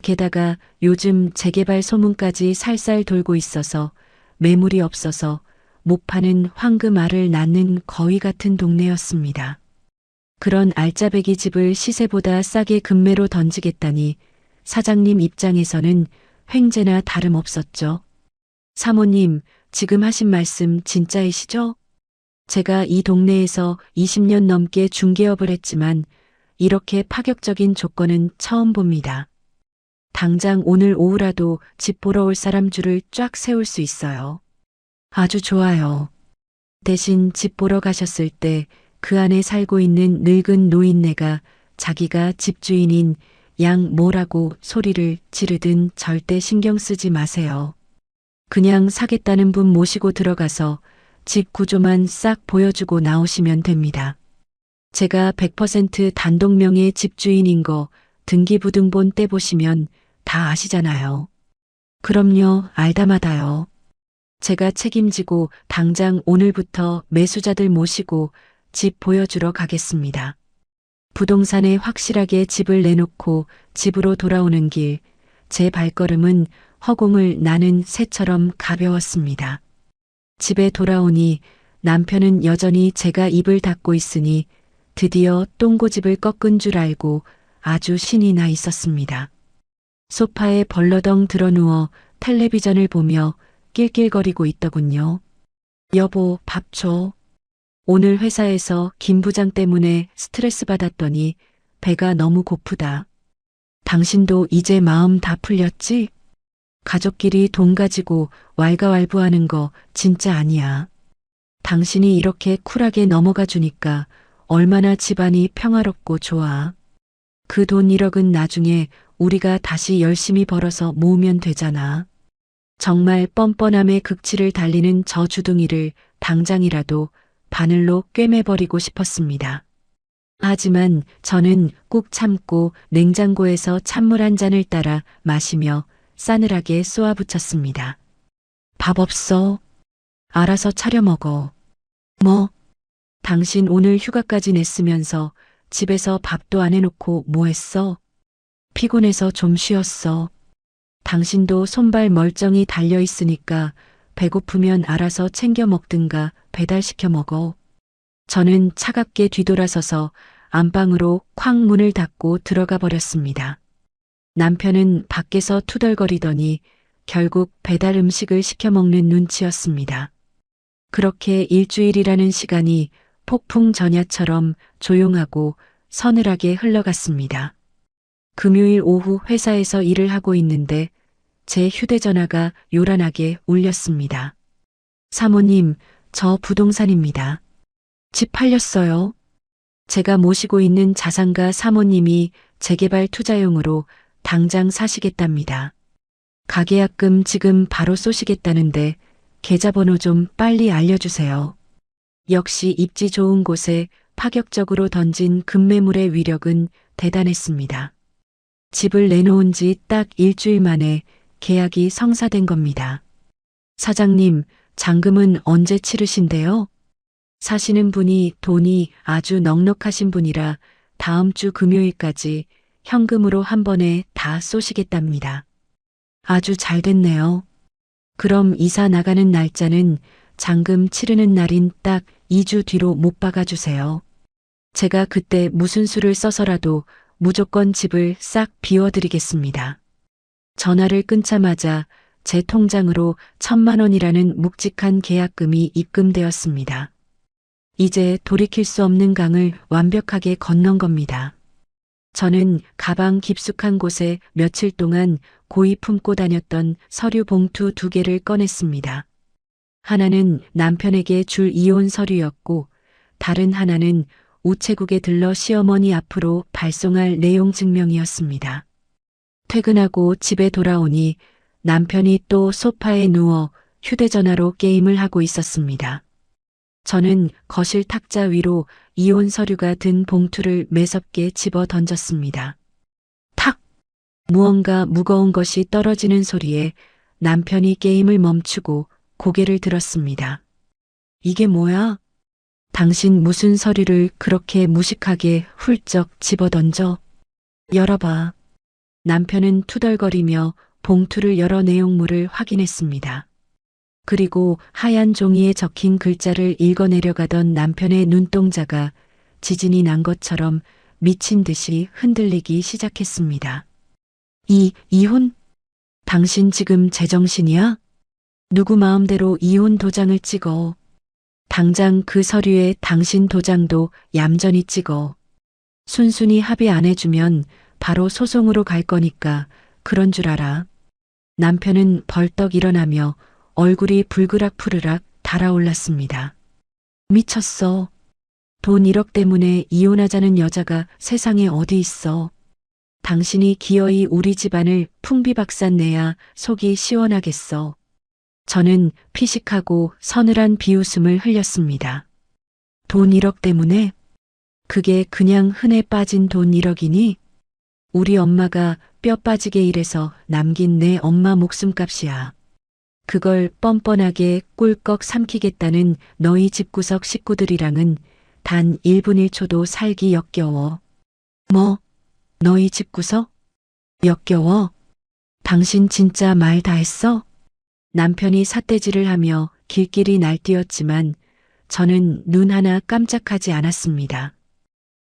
게다가 요즘 재개발 소문까지 살살 돌고 있어서 매물이 없어서 못 파는 황금알을 낳는 거위 같은 동네였습니다. 그런 알짜배기 집을 시세보다 싸게 금매로 던지겠다니 사장님 입장에서는 횡재나 다름없었죠. 사모님, 지금 하신 말씀 진짜이시죠? 제가 이 동네에서 20년 넘게 중개업을 했지만 이렇게 파격적인 조건은 처음 봅니다. 당장 오늘 오후라도 집 보러 올 사람 줄을 쫙 세울 수 있어요. 아주 좋아요. 대신 집 보러 가셨을 때 그 안에 살고 있는 늙은 노인네가 자기가 집주인인 양 뭐라고 소리를 지르든 절대 신경 쓰지 마세요. 그냥 사겠다는 분 모시고 들어가서 집 구조만 싹 보여주고 나오시면 됩니다. 제가 100% 단독명의 집주인인 거 등기부등본 떼보시면 다 아시잖아요. 그럼요, 알다마다요. 제가 책임지고 당장 오늘부터 매수자들 모시고 집 보여주러 가겠습니다. 부동산에 확실하게 집을 내놓고 집으로 돌아오는 길, 제 발걸음은 허공을 나는 새처럼 가벼웠습니다. 집에 돌아오니 남편은 여전히 제가 입을 닫고 있으니 드디어 똥고집을 꺾은 줄 알고 아주 신이 나 있었습니다. 소파에 벌러덩 드러누워 텔레비전을 보며 낄낄거리고 있더군요. 여보, 밥 줘. 오늘 회사에서 김 부장 때문에 스트레스 받았더니 배가 너무 고프다. 당신도 이제 마음 다 풀렸지? 가족끼리 돈 가지고 왈가왈부하는 거 진짜 아니야. 당신이 이렇게 쿨하게 넘어가 주니까 얼마나 집안이 평화롭고 좋아. 그 돈 1억은 나중에 우리가 다시 열심히 벌어서 모으면 되잖아. 정말 뻔뻔함의 극치를 달리는 저 주둥이를 당장이라도 바늘로 꿰매버리고 싶었습니다. 하지만 저는 꾹 참고 냉장고에서 찬물 한 잔을 따라 마시며 싸늘하게 쏘아붙였습니다. 밥 없어. 알아서 차려 먹어. 뭐? 당신 오늘 휴가까지 냈으면서 집에서 밥도 안 해놓고 뭐 했어? 피곤해서 좀 쉬었어. 당신도 손발 멀쩡히 달려있으니까 배고프면 알아서 챙겨 먹든가 배달시켜 먹어. 저는 차갑게 뒤돌아서서 안방으로 쾅 문을 닫고 들어가 버렸습니다. 남편은 밖에서 투덜거리더니 결국 배달 음식을 시켜 먹는 눈치였습니다. 그렇게 일주일이라는 시간이 폭풍 전야처럼 조용하고 서늘하게 흘러갔습니다. 금요일 오후 회사에서 일을 하고 있는데 제 휴대전화가 요란하게 울렸습니다. 사모님, 저 부동산입니다. 집 팔렸어요. 제가 모시고 있는 자산가 사모님이 재개발 투자용으로 당장 사시겠답니다. 가계약금 지금 바로 쏘시겠다는데 계좌번호 좀 빨리 알려주세요. 역시 입지 좋은 곳에 파격적으로 던진 급매물의 위력은 대단했습니다. 집을 내놓은 지 딱 일주일 만에 계약이 성사된 겁니다. 사장님, 잔금은 언제 치르신대요? 사시는 분이 돈이 아주 넉넉하신 분이라 다음 주 금요일까지 현금으로 한 번에 다 쏘시겠답니다. 아주 잘 됐네요. 그럼 이사 나가는 날짜는 잔금 치르는 날인 딱 2주 뒤로 못 박아주세요. 제가 그때 무슨 수를 써서라도 무조건 집을 싹 비워드리겠습니다. 전화를 끊자마자 제 통장으로 1,000만 원이라는 묵직한 계약금이 입금되었습니다. 이제 돌이킬 수 없는 강을 완벽하게 건넌 겁니다. 저는 가방 깊숙한 곳에 며칠 동안 고이 품고 다녔던 서류 봉투 2개를 꺼냈습니다. 하나는 남편에게 줄 이혼 서류였고 다른 하나는 우체국에 들러 시어머니 앞으로 발송할 내용 증명이었습니다. 퇴근하고 집에 돌아오니 남편이 또 소파에 누워 휴대전화로 게임을 하고 있었습니다. 저는 거실 탁자 위로 이혼 서류가 든 봉투를 매섭게 집어 던졌습니다. 탁! 무언가 무거운 것이 떨어지는 소리에 남편이 게임을 멈추고 고개를 들었습니다. 이게 뭐야? 당신 무슨 서류를 그렇게 무식하게 훌쩍 집어 던져? 열어봐. 남편은 투덜거리며 봉투를 열어 내용물을 확인했습니다. 그리고 하얀 종이에 적힌 글자를 읽어내려가던 남편의 눈동자가 지진이 난 것처럼 미친 듯이 흔들리기 시작했습니다. 이혼? 당신 지금 제정신이야? 누구 마음대로 이혼 도장을 찍어. 당장 그 서류에 당신 도장도 얌전히 찍어. 순순히 합의 안 해주면 바로 소송으로 갈 거니까 그런 줄 알아. 남편은 벌떡 일어나며 얼굴이 불그락푸르락 달아올랐습니다. 미쳤어. 돈 1억 때문에 이혼하자는 여자가 세상에 어디 있어. 당신이 기어이 우리 집안을 풍비박산 내야 속이 시원하겠어. 저는 피식하고 서늘한 비웃음을 흘렸습니다. 돈 1억 때문에? 그게 그냥 흔해 빠진 돈 1억이니? 우리 엄마가 뼈 빠지게 일해서 남긴 내 엄마 목숨값이야. 그걸 뻔뻔하게 꿀꺽 삼키겠다는 너희 집구석 식구들이랑은 단 1분 1초도 살기 역겨워. 뭐? 너희 집구석? 역겨워? 당신 진짜 말 다 했어? 남편이 삿대질을 하며 길길이 날뛰었지만 저는 눈 하나 깜짝하지 않았습니다.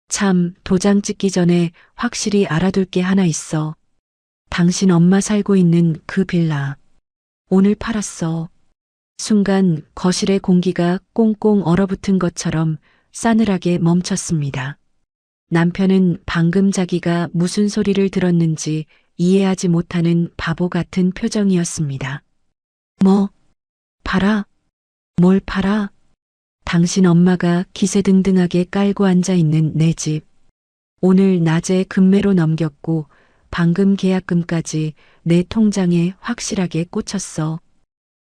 참, 도장 찍기 전에 확실히 알아둘 게 하나 있어. 당신 엄마 살고 있는 그 빌라. 오늘 팔았어. 순간 거실의 공기가 꽁꽁 얼어붙은 것처럼 싸늘하게 멈췄습니다. 남편은 방금 자기가 무슨 소리를 들었는지 이해하지 못하는 바보 같은 표정이었습니다. 뭐, 팔아? 뭘 팔아? 당신 엄마가 기세등등하게 깔고 앉아 있는 내 집. 오늘 낮에 금매로 넘겼고 방금 계약금까지 내 통장에 확실하게 꽂혔어.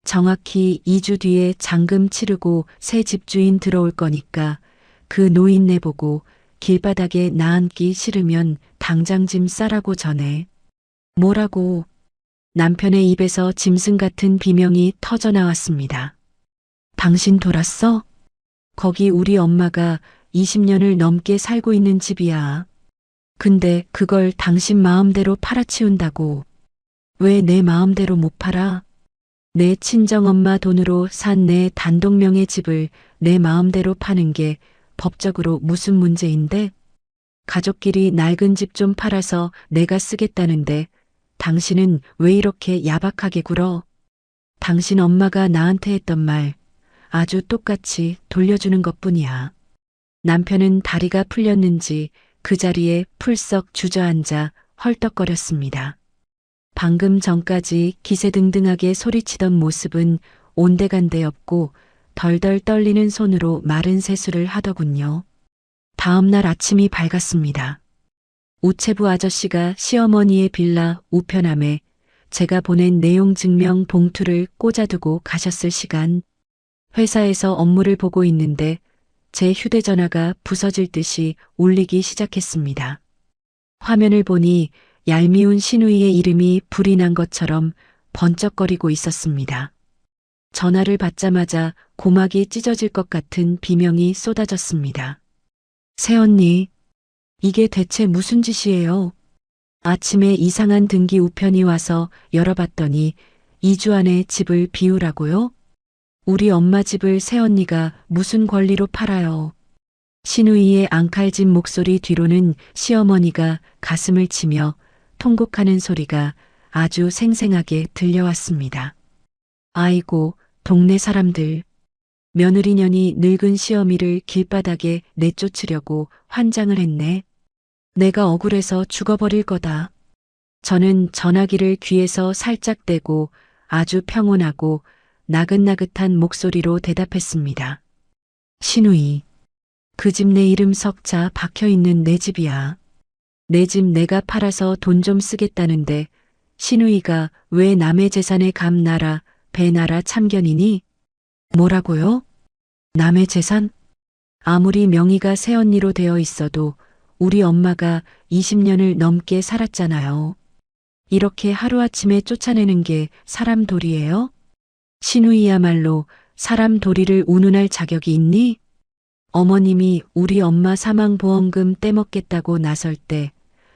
정확히 2주 뒤에 잔금 치르고 새 집주인 들어올 거니까 그 노인네 보고 길바닥에 나앉기 싫으면 당장 짐 싸라고 전해. 뭐라고? 남편의 입에서 짐승 같은 비명이 터져 나왔습니다. 당신 돌았어? 거기 우리 엄마가 20년을 넘게 살고 있는 집이야. 근데 그걸 당신 마음대로 팔아치운다고. 왜 내 마음대로 못 팔아? 내 친정엄마 돈으로 산 내 단독명의 집을 내 마음대로 파는 게 법적으로 무슨 문제인데? 가족끼리 낡은 집 좀 팔아서 내가 쓰겠다는데 당신은 왜 이렇게 야박하게 굴어? 당신 엄마가 나한테 했던 말 아주 똑같이 돌려주는 것뿐이야. 남편은 다리가 풀렸는지 그 자리에 풀썩 주저앉아 헐떡거렸습니다. 방금 전까지 기세등등하게 소리치던 모습은 온데간데 없고 덜덜 떨리는 손으로 마른 세수를 하더군요. 다음 날 아침이 밝았습니다. 우체부 아저씨가 시어머니의 빌라 우편함에 제가 보낸 내용 증명 봉투를 꽂아두고 가셨을 시간, 회사에서 업무를 보고 있는데 제 휴대전화가 부서질 듯이 울리기 시작했습니다. 화면을 보니 얄미운 시누이의 이름이 불이 난 것처럼 번쩍거리고 있었습니다. 전화를 받자마자 고막이 찢어질 것 같은 비명이 쏟아졌습니다. 새언니, 이게 대체 무슨 짓이에요? 아침에 이상한 등기 우편이 와서 열어봤더니 2주 안에 집을 비우라고요? 우리 엄마 집을 새언니가 무슨 권리로 팔아요? 시누이의 앙칼진 목소리 뒤로는 시어머니가 가슴을 치며 통곡하는 소리가 아주 생생하게 들려왔습니다. 아이고, 동네 사람들. 며느리년이 늙은 시어미를 길바닥에 내쫓으려고 환장을 했네. 내가 억울해서 죽어버릴 거다. 저는 전화기를 귀에서 살짝 대고 아주 평온하고 나긋나긋한 목소리로 대답했습니다. 시누이, 그 집 내 이름 석자 박혀있는 내 집이야. 내 집 내가 팔아서 돈 좀 쓰겠다는데 시누이가 왜 남의 재산에 감나라 배나라 참견이니? 뭐라고요? 남의 재산? 아무리 명의가 새언니로 되어 있어도 우리 엄마가 20년을 넘게 살았잖아요. 이렇게 하루아침에 쫓아내는 게 사람 도리예요? 시누이야말로 사람 도리를 운운할 자격이 있니? 어머님이 우리 엄마 사망보험금 떼먹겠다고 나설 때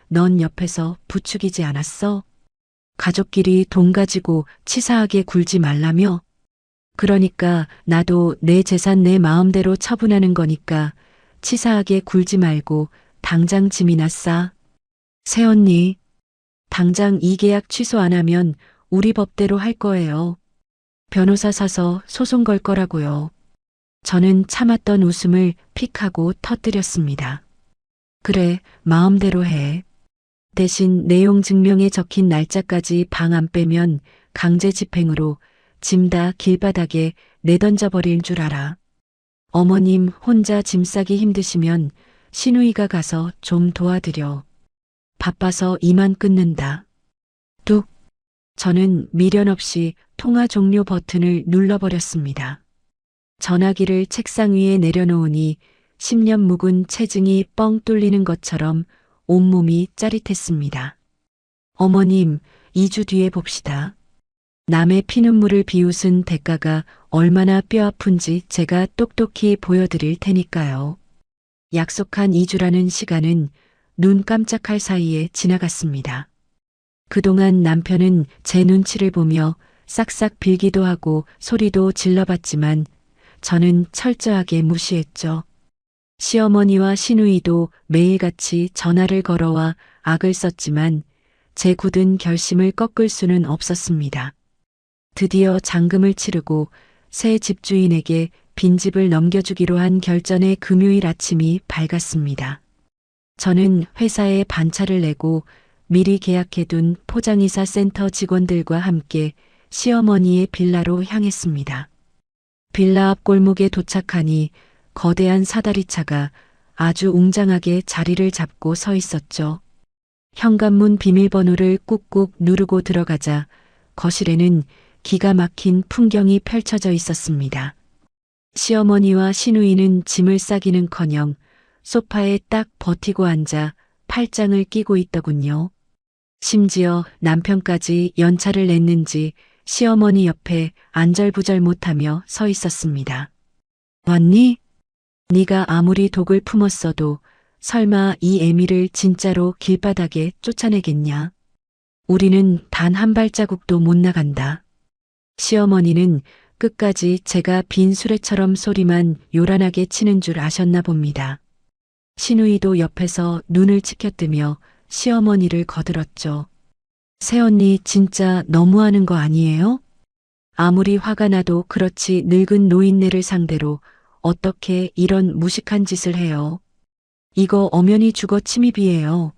넌 옆에서 부추기지 않았어? 가족끼리 돈 가지고 치사하게 굴지 말라며? 그러니까 나도 내 재산 내 마음대로 처분하는 거니까 치사하게 굴지 말고 당장 짐이나 싸. 새언니, 당장 이 계약 취소 안 하면 우리 법대로 할 거예요. 변호사 사서 소송 걸 거라고요. 저는 참았던 웃음을 픽 하고 터뜨렸습니다. 그래, 마음대로 해. 대신 내용 증명에 적힌 날짜까지 방 안 빼면 강제 집행으로 짐 다 길바닥에 내던져 버릴 줄 알아. 어머님 혼자 짐 싸기 힘드시면 시누이가 가서 좀 도와드려. 바빠서 이만 끊는다. 뚝. 저는 미련 없이 통화 종료 버튼을 눌러버렸습니다. 전화기를 책상 위에 내려놓으니 10년 묵은 체증이 뻥 뚫리는 것처럼 온몸이 짜릿했습니다. 어머님, 2주 뒤에 봅시다. 남의 피눈물을 비웃은 대가가 얼마나 뼈아픈지 제가 똑똑히 보여드릴 테니까요. 약속한 2주라는 시간은 눈 깜짝할 사이에 지나갔습니다. 그동안 남편은 제 눈치를 보며 싹싹 빌기도 하고 소리도 질러봤지만 저는 철저하게 무시했죠. 시어머니와 시누이도 매일같이 전화를 걸어와 악을 썼지만 제 굳은 결심을 꺾을 수는 없었습니다. 드디어 잔금을 치르고 새 집주인에게 빈집을 넘겨주기로 한 결전의 금요일 아침이 밝았습니다. 저는 회사에 반차를 내고 미리 계약해둔 포장이사 센터 직원들과 함께 시어머니의 빌라로 향했습니다. 빌라 앞 골목에 도착하니 거대한 사다리차가 아주 웅장하게 자리를 잡고 서 있었죠. 현관문 비밀번호를 꾹꾹 누르고 들어가자 거실에는 기가 막힌 풍경이 펼쳐져 있었습니다. 시어머니와 시누이는 짐을 싸기는커녕 소파에 딱 버티고 앉아 팔짱을 끼고 있더군요. 심지어 남편까지 연차를 냈는지 시어머니 옆에 안절부절 못하며 서 있었습니다. 왔니? 네가 아무리 독을 품었어도 설마 이 애미를 진짜로 길바닥에 쫓아내겠냐? 우리는 단 한 발자국도 못 나간다. 시어머니는 끝까지 제가 빈 수레처럼 소리만 요란하게 치는 줄 아셨나 봅니다. 시누이도 옆에서 눈을 치켜뜨며 시어머니를 거들었죠. 새언니 진짜 너무하는 거 아니에요? 아무리 화가 나도 그렇지 늙은 노인네를 상대로 어떻게 이런 무식한 짓을 해요? 이거 엄연히 주거 침입이에요.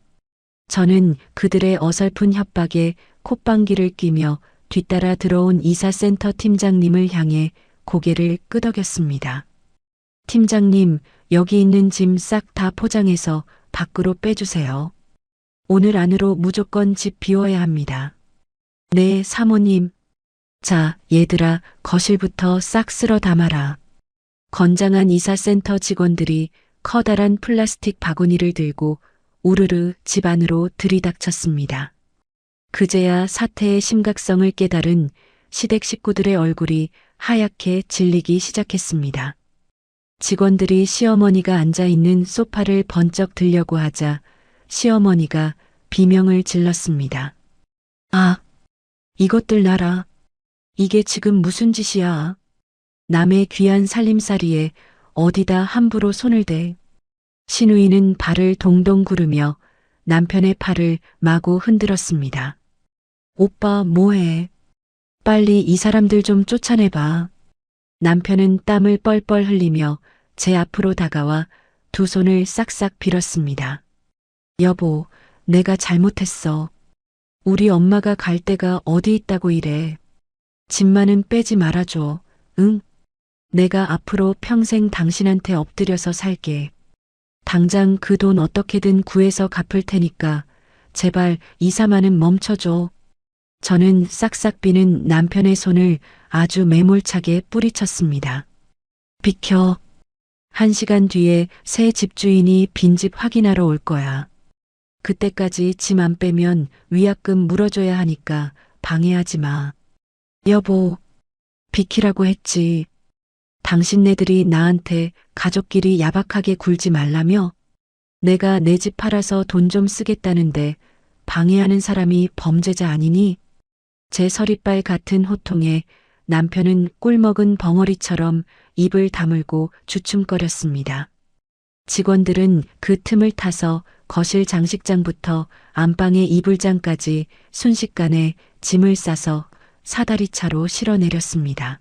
저는 그들의 어설픈 협박에 콧방귀를 뀌며 뒤따라 들어온 이사센터 팀장님을 향해 고개를 끄덕였습니다. 팀장님, 여기 있는 짐 싹 다 포장해서 밖으로 빼주세요. 오늘 안으로 무조건 집 비워야 합니다. 네, 사모님. 자, 얘들아, 거실부터 싹 쓸어 담아라. 건장한 이사센터 직원들이 커다란 플라스틱 바구니를 들고 우르르 집 안으로 들이닥쳤습니다. 그제야 사태의 심각성을 깨달은 시댁 식구들의 얼굴이 하얗게 질리기 시작했습니다. 직원들이 시어머니가 앉아있는 소파를 번쩍 들려고 하자 시어머니가 비명을 질렀습니다. 아, 이것들 놔라. 이게 지금 무슨 짓이야. 남의 귀한 살림살이에 어디다 함부로 손을 대. 시누이는 발을 동동 구르며 남편의 팔을 마구 흔들었습니다. 오빠 뭐해? 빨리 이 사람들 좀 쫓아내봐. 남편은 땀을 뻘뻘 흘리며 제 앞으로 다가와 두 손을 싹싹 빌었습니다. 여보, 내가 잘못했어. 우리 엄마가 갈 데가 어디 있다고 이래. 짐만은 빼지 말아줘. 응? 내가 앞으로 평생 당신한테 엎드려서 살게. 당장 그 돈 어떻게든 구해서 갚을 테니까 제발 이사만은 멈춰줘. 저는 싹싹 비는 남편의 손을 아주 매몰차게 뿌리쳤습니다. 비켜. 1시간 뒤에 새 집주인이 빈집 확인하러 올 거야. 그때까지 짐 안 빼면 위약금 물어줘야 하니까 방해하지 마. 여보, 비키라고 했지. 당신네들이 나한테 가족끼리 야박하게 굴지 말라며? 내가 내 집 팔아서 돈 좀 쓰겠다는데 방해하는 사람이 범죄자 아니니? 제 서리빨 같은 호통에 남편은 꿀먹은 벙어리처럼 입을 다물고 주춤거렸습니다. 직원들은 그 틈을 타서 거실 장식장부터 안방의 이불장까지 순식간에 짐을 싸서 사다리차로 실어내렸습니다.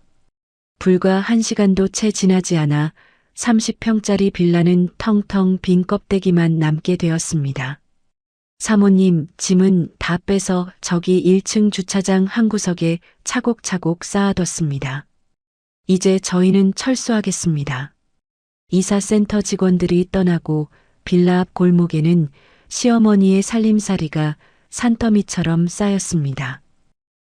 불과 1시간도 채 지나지 않아 30평짜리 빌라는 텅텅 빈 껍데기만 남게 되었습니다. 사모님, 짐은 다 빼서 저기 1층 주차장 한 구석에 차곡차곡 쌓아뒀습니다. 이제 저희는 철수하겠습니다. 이사센터 직원들이 떠나고 빌라 앞 골목에는 시어머니의 살림살이가 산더미처럼 쌓였습니다.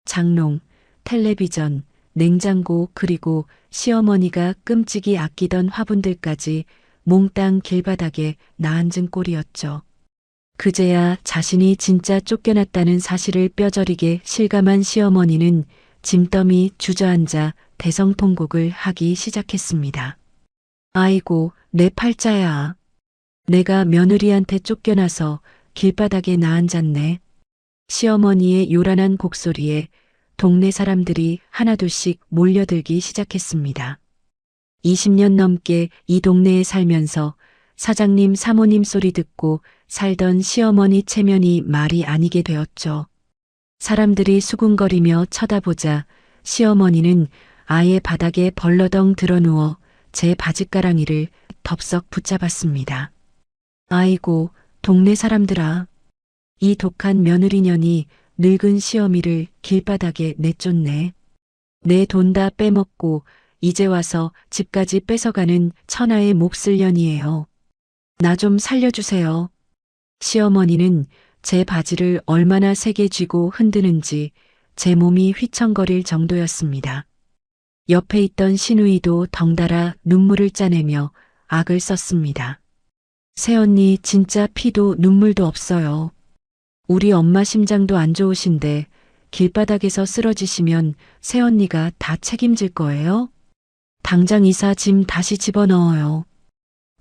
장롱, 텔레비전, 냉장고 그리고 시어머니가 끔찍이 아끼던 화분들까지 몽땅 길바닥에 나앉은 꼴이었죠. 그제야 자신이 진짜 쫓겨났다는 사실을 뼈저리게 실감한 시어머니는 짐더미 주저앉아 대성통곡을 하기 시작했습니다. 아이고, 내 팔자야. 내가 며느리한테 쫓겨나서 길바닥에 나앉았네. 시어머니의 요란한 곡소리에 동네 사람들이 하나둘씩 몰려들기 시작했습니다. 20년 넘게 이 동네에 살면서 사장님 사모님 소리 듣고 살던 시어머니 체면이 말이 아니게 되었죠. 사람들이 수군거리며 쳐다보자 시어머니는 아예 바닥에 벌러덩 드러누워 제 바짓가랑이를 덥석 붙잡았습니다. 아이고, 동네 사람들아. 이 독한 며느리년이 늙은 시어미를 길바닥에 내쫓네. 내 돈 다 빼먹고 이제 와서 집까지 뺏어가는 천하의 몹쓸 년이에요. 나 좀 살려주세요. 시어머니는 제 바지를 얼마나 세게 쥐고 흔드는지 제 몸이 휘청거릴 정도였습니다. 옆에 있던 시누이도 덩달아 눈물을 짜내며 악을 썼습니다. 새언니 진짜 피도 눈물도 없어요. 우리 엄마 심장도 안 좋으신데 길바닥에서 쓰러지시면 새언니가 다 책임질 거예요? 당장 이사 짐 다시 집어넣어요.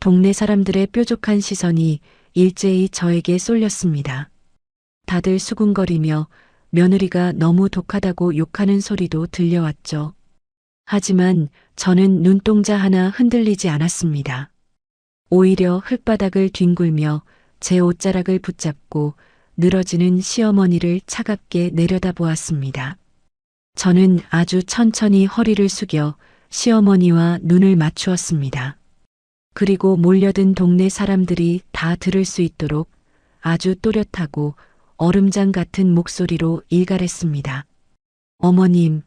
동네 사람들의 뾰족한 시선이 일제히 저에게 쏠렸습니다. 다들 수군거리며 며느리가 너무 독하다고 욕하는 소리도 들려왔죠. 하지만 저는 눈동자 하나 흔들리지 않았습니다. 오히려 흙바닥을 뒹굴며 제 옷자락을 붙잡고 늘어지는 시어머니를 차갑게 내려다보았습니다. 저는 아주 천천히 허리를 숙여 시어머니와 눈을 맞추었습니다. 그리고 몰려든 동네 사람들이 다 들을 수 있도록 아주 또렷하고 얼음장 같은 목소리로 일갈했습니다. 어머님,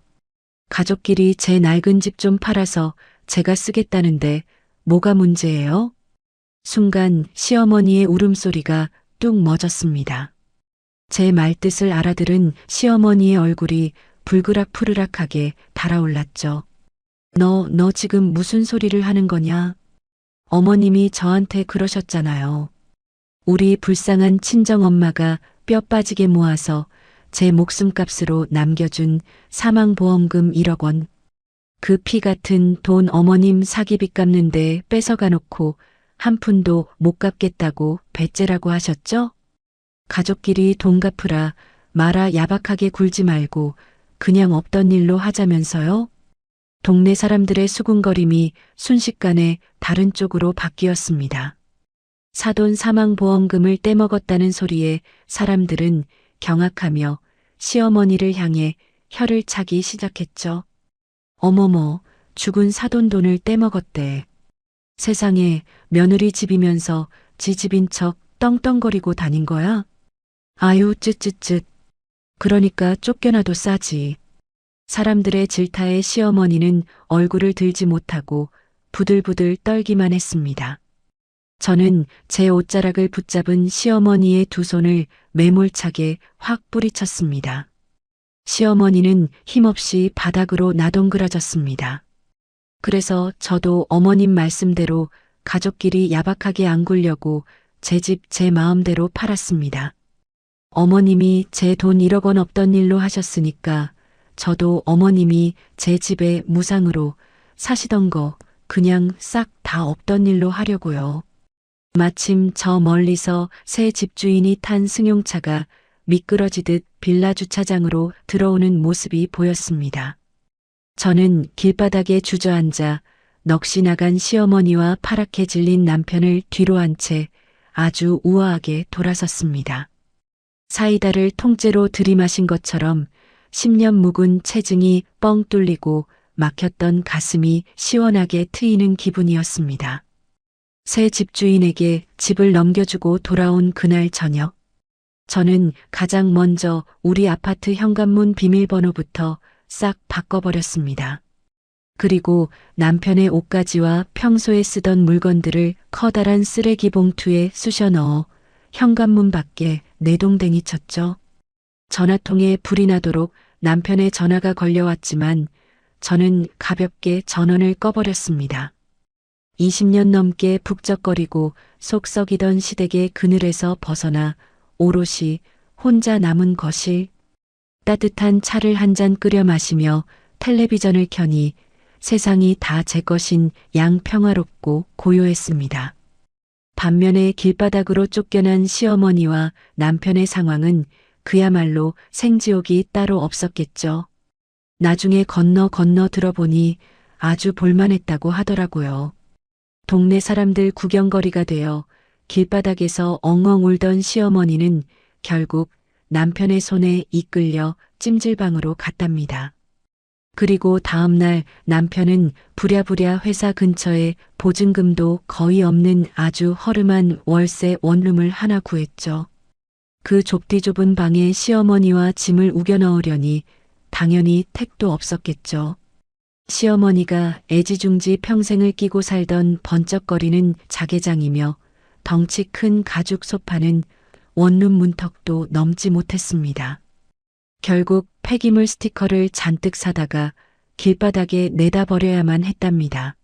가족끼리 제 낡은 집 좀 팔아서 제가 쓰겠다는데 뭐가 문제예요? 순간 시어머니의 울음소리가 뚝 멎었습니다. 제 말뜻을 알아들은 시어머니의 얼굴이 불그락푸르락하게 달아올랐죠. 너 지금 무슨 소리를 하는 거냐? 어머님이 저한테 그러셨잖아요. 우리 불쌍한 친정엄마가 뼈 빠지게 모아서 제 목숨값으로 남겨준 사망보험금 1억 원. 그 피 같은 돈 어머님 사기빚 갚는데 뺏어가 놓고 한 푼도 못 갚겠다고 배째라고 하셨죠? 가족끼리 돈 갚으라 마라 야박하게 굴지 말고 그냥 없던 일로 하자면서요? 동네 사람들의 수군거림이 순식간에 다른 쪽으로 바뀌었습니다. 사돈 사망보험금을 떼먹었다는 소리에 사람들은 경악하며 시어머니를 향해 혀를 차기 시작했죠. 어머머, 죽은 사돈 돈을 떼먹었대. 세상에 며느리 집이면서 지 집인 척 떵떵거리고 다닌 거야? 아유, 쯧쯧쯧. 그러니까 쫓겨나도 싸지. 사람들의 질타에 시어머니는 얼굴을 들지 못하고 부들부들 떨기만 했습니다. 저는 제 옷자락을 붙잡은 시어머니의 두 손을 매몰차게 확 뿌리쳤습니다. 시어머니는 힘없이 바닥으로 나동그라졌습니다. 그래서 저도 어머님 말씀대로 가족끼리 야박하게 안굴려고 제 집 제 마음대로 팔았습니다. 어머님이 제 돈 1억 원 없던 일로 하셨으니까 저도 어머님이 제 집에 무상으로 사시던 거 그냥 싹 다 없던 일로 하려고요. 마침 저 멀리서 새 집주인이 탄 승용차가 미끄러지듯 빌라 주차장으로 들어오는 모습이 보였습니다. 저는 길바닥에 주저앉아 넋이 나간 시어머니와 파랗게 질린 남편을 뒤로 한 채 아주 우아하게 돌아섰습니다. 사이다를 통째로 들이마신 것처럼 10년 묵은 체증이 뻥 뚫리고 막혔던 가슴이 시원하게 트이는 기분이었습니다. 새 집주인에게 집을 넘겨주고 돌아온 그날 저녁, 저는 가장 먼저 우리 아파트 현관문 비밀번호부터 싹 바꿔버렸습니다. 그리고 남편의 옷가지와 평소에 쓰던 물건들을 커다란 쓰레기 봉투에 쑤셔 넣어 현관문 밖에 내동댕이 쳤죠. 전화통에 불이 나도록 남편의 전화가 걸려왔지만 저는 가볍게 전원을 꺼버렸습니다. 20년 넘게 북적거리고 속 썩이던 시댁의 그늘에서 벗어나 오롯이 혼자 남은 거실, 따뜻한 차를 한 잔 끓여 마시며 텔레비전을 켜니 세상이 다 제 것인 양 평화롭고 고요했습니다. 반면에 길바닥으로 쫓겨난 시어머니와 남편의 상황은 그야말로 생지옥이 따로 없었겠죠. 나중에 건너 들어보니 아주 볼만했다고 하더라고요. 동네 사람들 구경거리가 되어 길바닥에서 엉엉 울던 시어머니는 결국 남편의 손에 이끌려 찜질방으로 갔답니다. 그리고 다음 날 남편은 부랴부랴 회사 근처에 보증금도 거의 없는 아주 허름한 월세 원룸을 하나 구했죠. 그 좁디 좁은 방에 시어머니와 짐을 우겨 넣으려니 당연히 택도 없었겠죠. 시어머니가 애지중지 평생을 끼고 살던 번쩍거리는 자개장이며 덩치 큰 가죽 소파는 원룸 문턱도 넘지 못했습니다. 결국 폐기물 스티커를 잔뜩 사다가 길바닥에 내다 버려야만 했답니다.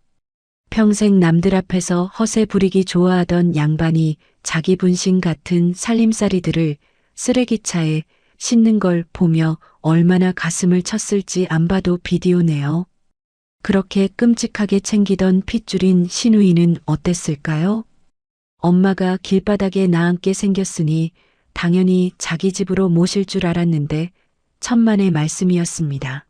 평생 남들 앞에서 허세 부리기 좋아하던 양반이 자기 분신 같은 살림살이들을 쓰레기차에 싣는 걸 보며 얼마나 가슴을 쳤을지 안 봐도 비디오네요. 그렇게 끔찍하게 챙기던 핏줄인 시누이는 어땠을까요? 엄마가 길바닥에 나앉게 생겼으니 당연히 자기 집으로 모실 줄 알았는데 천만의 말씀이었습니다.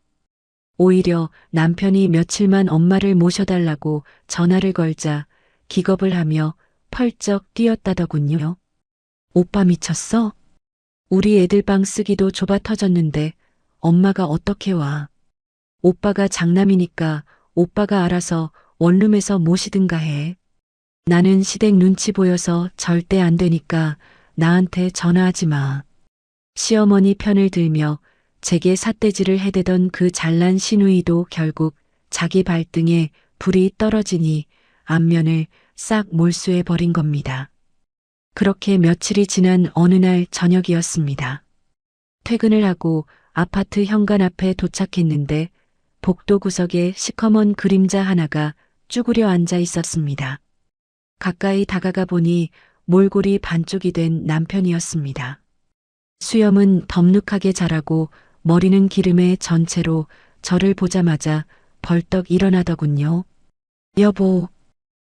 오히려 남편이 며칠만 엄마를 모셔달라고 전화를 걸자 기겁을 하며 펄쩍 뛰었다더군요. 오빠 미쳤어? 우리 애들 방 쓰기도 좁아 터졌는데 엄마가 어떻게 와? 오빠가 장남이니까 오빠가 알아서 원룸에서 모시든가 해. 나는 시댁 눈치 보여서 절대 안 되니까 나한테 전화하지 마. 시어머니 편을 들며 제게 삿대질을 해대던 그 잘난 시누이도 결국 자기 발등에 불이 떨어지니 안면을 싹 몰수해 버린 겁니다. 그렇게 며칠이 지난 어느 날 저녁이었습니다. 퇴근을 하고 아파트 현관 앞에 도착했는데 복도 구석에 시커먼 그림자 하나가 쭈그려 앉아 있었습니다. 가까이 다가가 보니 몰골이 반쪽이 된 남편이었습니다. 수염은 덥룩하게 자라고 머리는 기름에 전체로 저를 보자마자 벌떡 일어나더군요. 여보,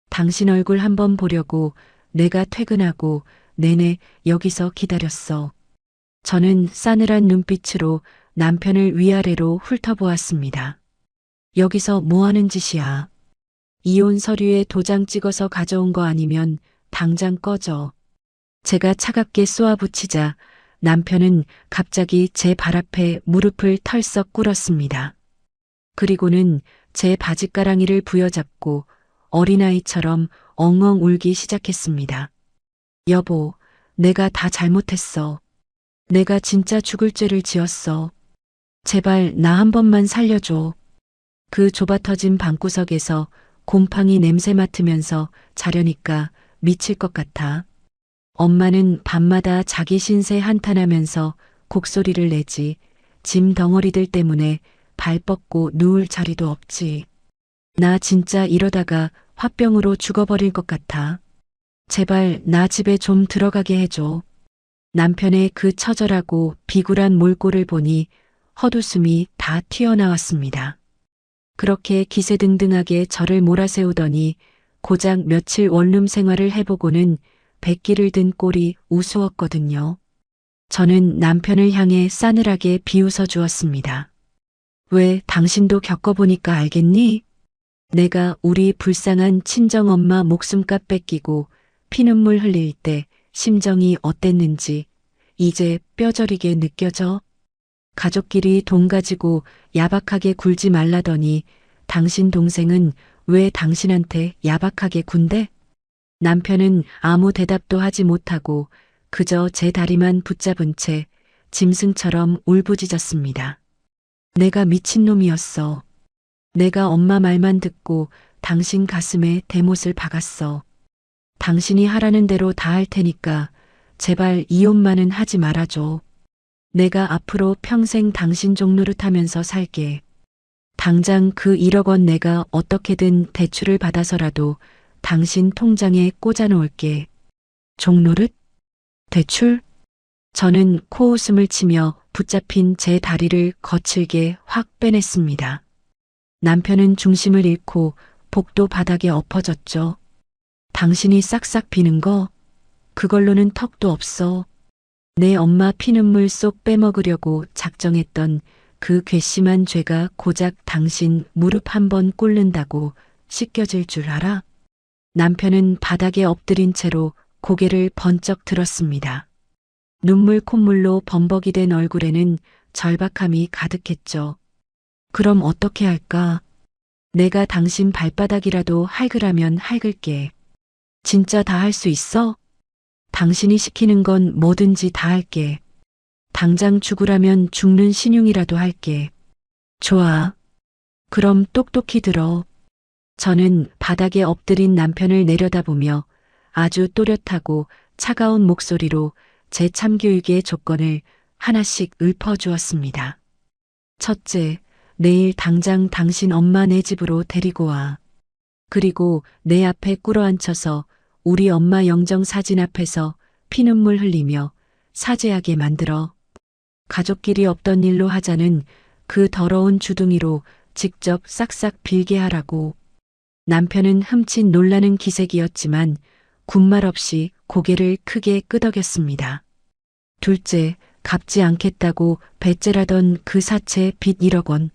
당신 얼굴 한번 보려고 내가 퇴근하고 내내 여기서 기다렸어. 저는 싸늘한 눈빛으로 남편을 위아래로 훑어보았습니다. 여기서 뭐 하는 짓이야? 이혼 서류에 도장 찍어서 가져온 거 아니면 당장 꺼져. 제가 차갑게 쏘아붙이자 남편은 갑자기 제 발 앞에 무릎을 털썩 꿇었습니다. 그리고는 제 바짓가랑이를 부여잡고 어린아이처럼 엉엉 울기 시작했습니다. 여보, 내가 다 잘못했어. 내가 진짜 죽을 죄를 지었어. 제발 나 한 번만 살려줘. 그 좁아터진 방구석에서 곰팡이 냄새 맡으면서 자려니까 미칠 것 같아. 엄마는 밤마다 자기 신세 한탄하면서 곡소리를 내지 짐 덩어리들 때문에 발 뻗고 누울 자리도 없지. 나 진짜 이러다가 화병으로 죽어버릴 것 같아. 제발 나 집에 좀 들어가게 해줘. 남편의 그 처절하고 비굴한 몰골을 보니 헛웃음이 다 튀어나왔습니다. 그렇게 기세등등하게 저를 몰아세우더니 고작 며칠 원룸 생활을 해보고는 백기를 든 꼴이 우스웠거든요. 저는 남편을 향해 싸늘하게 비웃어 주었습니다. 왜 당신도 겪어보니까 알겠니? 내가 우리 불쌍한 친정엄마 목숨값 뺏기고 피눈물 흘릴 때 심정이 어땠는지 이제 뼈저리게 느껴져. 가족끼리 돈 가지고 야박하게 굴지 말라더니 당신 동생은 왜 당신한테 야박하게 군대? 남편은 아무 대답도 하지 못하고 그저 제 다리만 붙잡은 채 짐승처럼 울부짖었습니다. 내가 미친놈이었어. 내가 엄마 말만 듣고 당신 가슴에 대못을 박았어. 당신이 하라는 대로 다 할 테니까 제발 이혼만은 하지 말아줘. 내가 앞으로 평생 당신 종노릇하면서 살게. 당장 그 1억 원 내가 어떻게든 대출을 받아서라도 당신 통장에 꽂아 놓을게. 종노릇? 대출? 저는 코웃음을 치며 붙잡힌 제 다리를 거칠게 확 빼냈습니다. 남편은 중심을 잃고 복도 바닥에 엎어졌죠. 당신이 싹싹 비는 거? 그걸로는 턱도 없어. 내 엄마 피눈물 쏙 빼먹으려고 작정했던 그 괘씸한 죄가 고작 당신 무릎 한 번 꿇는다고 씻겨질 줄 알아? 남편은 바닥에 엎드린 채로 고개를 번쩍 들었습니다. 눈물 콧물로 범벅이 된 얼굴에는 절박함이 가득했죠. 그럼 어떻게 할까? 내가 당신 발바닥이라도 할그라면 할글게. 진짜 다 할 수 있어? 당신이 시키는 건 뭐든지 다 할게. 당장 죽으라면 죽는 신용이라도 할게. 좋아. 그럼 똑똑히 들어. 저는 바닥에 엎드린 남편을 내려다보며 아주 또렷하고 차가운 목소리로 제 참교육의 조건을 하나씩 읊어주었습니다. 첫째, 내일 당장 당신 엄마 내 집으로 데리고 와. 그리고 내 앞에 꿇어앉혀서 우리 엄마 영정 사진 앞에서 피눈물 흘리며 사죄하게 만들어. 가족끼리 없던 일로 하자는 그 더러운 주둥이로 직접 싹싹 빌게 하라고. 남편은 흠칫 놀라는 기색이었지만 군말 없이 고개를 크게 끄덕였습니다. 둘째, 갚지 않겠다고 배째라던 그 사채 빚 1억 원.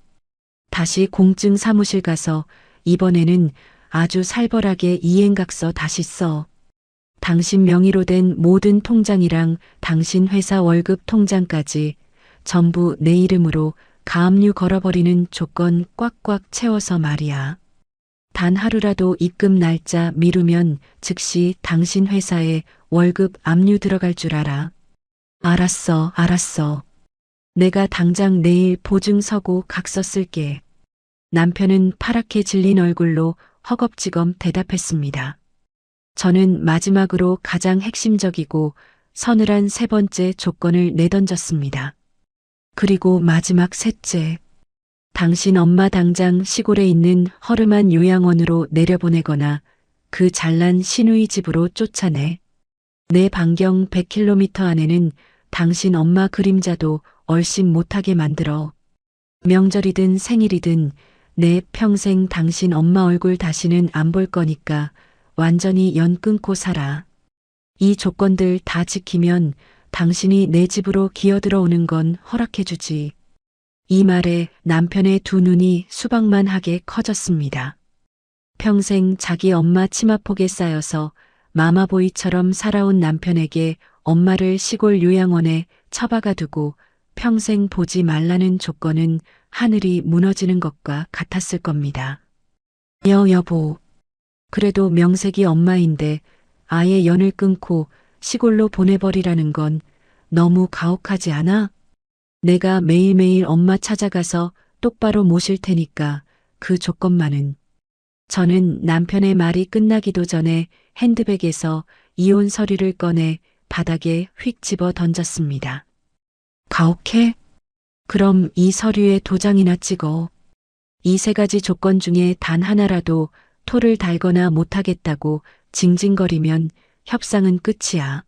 다시 공증 사무실 가서 이번에는 아주 살벌하게 이행각서 다시 써. 당신 명의로 된 모든 통장이랑 당신 회사 월급 통장까지 전부 내 이름으로 가압류 걸어버리는 조건 꽉꽉 채워서 말이야. 단 하루라도 입금 날짜 미루면 즉시 당신 회사에 월급 압류 들어갈 줄 알아. 알았어, 알았어. 내가 당장 내일 보증 서고 각서 쓸게. 남편은 파랗게 질린 얼굴로 허겁지겁 대답했습니다. 저는 마지막으로 가장 핵심적이고 서늘한 세 번째 조건을 내던졌습니다. 그리고 마지막 셋째. 당신 엄마 당장 시골에 있는 허름한 요양원으로 내려보내거나 그 잘난 시누이 집으로 쫓아내. 내 반경 100km 안에는 당신 엄마 그림자도 얼씬 못하게 만들어. 명절이든 생일이든 내 평생 당신 엄마 얼굴 다시는 안 볼 거니까 완전히 연 끊고 살아. 이 조건들 다 지키면 당신이 내 집으로 기어들어오는 건 허락해주지. 이 말에 남편의 두 눈이 수박만하게 커졌습니다. 평생 자기 엄마 치마폭에 쌓여서 마마보이처럼 살아온 남편에게 엄마를 시골 요양원에 처박아 두고 평생 보지 말라는 조건은 하늘이 무너지는 것과 같았을 겁니다. 여보. 그래도 명색이 엄마인데 아예 연을 끊고 시골로 보내버리라는 건 너무 가혹하지 않아? 내가 매일매일 엄마 찾아가서 똑바로 모실 테니까 그 조건만은. 저는 남편의 말이 끝나기도 전에 핸드백에서 이혼 서류를 꺼내 바닥에 휙 집어 던졌습니다. 가혹해? 그럼 이 서류에 도장이나 찍어. 이 세 가지 조건 중에 단 하나라도 토를 달거나 못하겠다고 징징거리면 협상은 끝이야.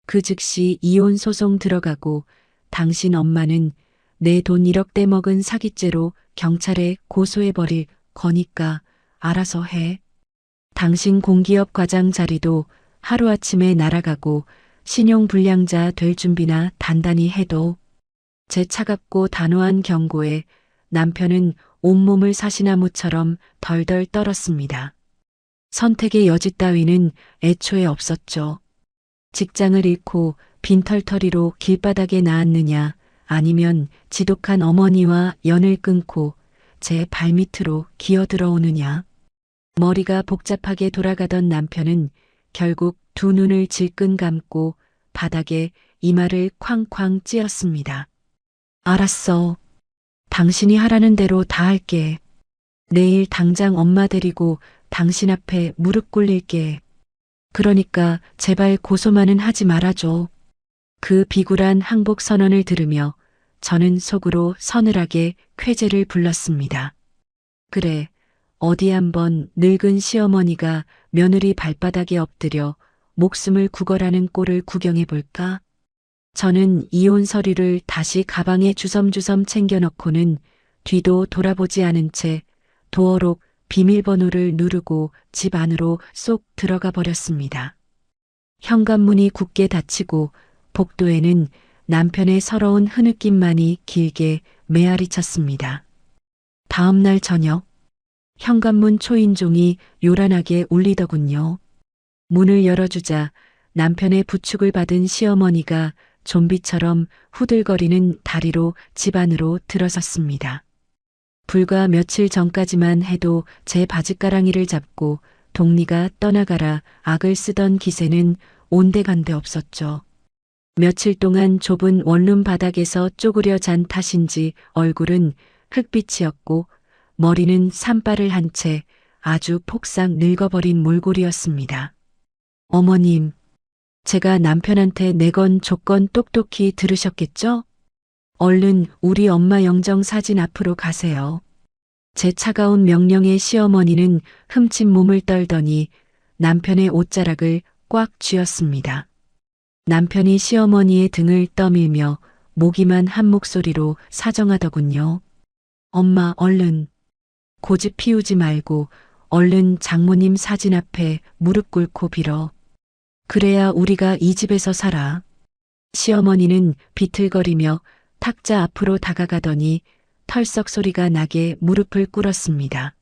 그 즉시 이혼 소송 들어가고 당신 엄마는 내 돈 1억 떼먹은 사기죄로 경찰에 고소해버릴 거니까 알아서 해. 당신 공기업 과장 자리도 하루아침에 날아가고 신용불량자 될 준비나 단단히 해도. 제 차갑고 단호한 경고에 남편은 온몸을 사시나무처럼 덜덜 떨었습니다. 선택의 여지 따위는 애초에 없었죠. 직장을 잃고 빈털터리로 길바닥에 나앉느냐 아니면 지독한 어머니와 연을 끊고 제 발밑으로 기어들어오느냐. 머리가 복잡하게 돌아가던 남편은 결국 두 눈을 질끈 감고 바닥에 이마를 쾅쾅 찧었습니다. 알았어. 당신이 하라는 대로 다 할게. 내일 당장 엄마 데리고 당신 앞에 무릎 꿇릴게. 그러니까 제발 고소만은 하지 말아줘. 그 비굴한 항복 선언을 들으며 저는 속으로 서늘하게 쾌재를 불렀습니다. 그래, 어디 한번 늙은 시어머니가 며느리 발바닥에 엎드려 목숨을 구걸하는 꼴을 구경해 볼까? 저는 이혼 서류를 다시 가방에 주섬주섬 챙겨넣고는 뒤도 돌아보지 않은 채 도어록 비밀번호를 누르고 집 안으로 쏙 들어가 버렸습니다. 현관문이 굳게 닫히고 복도에는 남편의 서러운 흐느낌만이 길게 메아리 쳤습니다. 다음 날 저녁, 현관문 초인종이 요란하게 울리더군요. 문을 열어주자 남편의 부축을 받은 시어머니가 좀비처럼 후들거리는 다리로 집 안으로 들어섰습니다. 불과 며칠 전까지만 해도 제 바짓가랑이를 잡고 동리가 떠나가라 악을 쓰던 기세는 온데간데 없었죠. 며칠 동안 좁은 원룸 바닥에서 쪼그려 잔 탓인지 얼굴은 흑빛이었고 머리는 산발을 한 채 아주 폭삭 늙어버린 몰골이었습니다. 어머님, 제가 남편한테 내건 조건 똑똑히 들으셨겠죠? 얼른 우리 엄마 영정 사진 앞으로 가세요. 제 차가운 명령에 시어머니는 흠칫 몸을 떨더니 남편의 옷자락을 꽉 쥐었습니다. 남편이 시어머니의 등을 떠밀며 모기만 한 목소리로 사정하더군요. 엄마, 얼른. 고집 피우지 말고 얼른 장모님 사진 앞에 무릎 꿇고 빌어. 그래야 우리가 이 집에서 살아. 시어머니는 비틀거리며 탁자 앞으로 다가가더니 털썩 소리가 나게 무릎을 꿇었습니다.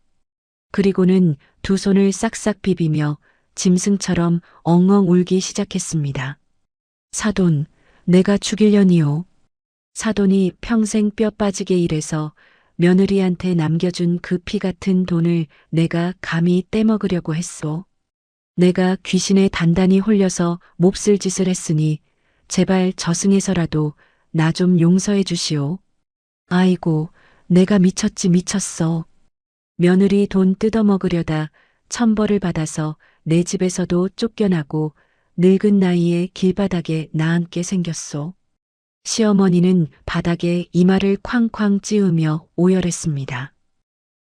그리고는 두 손을 싹싹 비비며 짐승처럼 엉엉 울기 시작했습니다. 사돈, 내가 죽이려니요. 사돈이 평생 뼈 빠지게 일해서 며느리한테 남겨준 그 피 같은 돈을 내가 감히 떼먹으려고 했소. 내가 귀신에 단단히 홀려서 몹쓸 짓을 했으니 제발 저승에서라도 나 좀 용서해 주시오. 아이고, 내가 미쳤지 미쳤어. 며느리 돈 뜯어먹으려다 천벌을 받아서 내 집에서도 쫓겨나고 늙은 나이에 길바닥에 나앉게 생겼소. 시어머니는 바닥에 이마를 쾅쾅 찌우며 오열했습니다.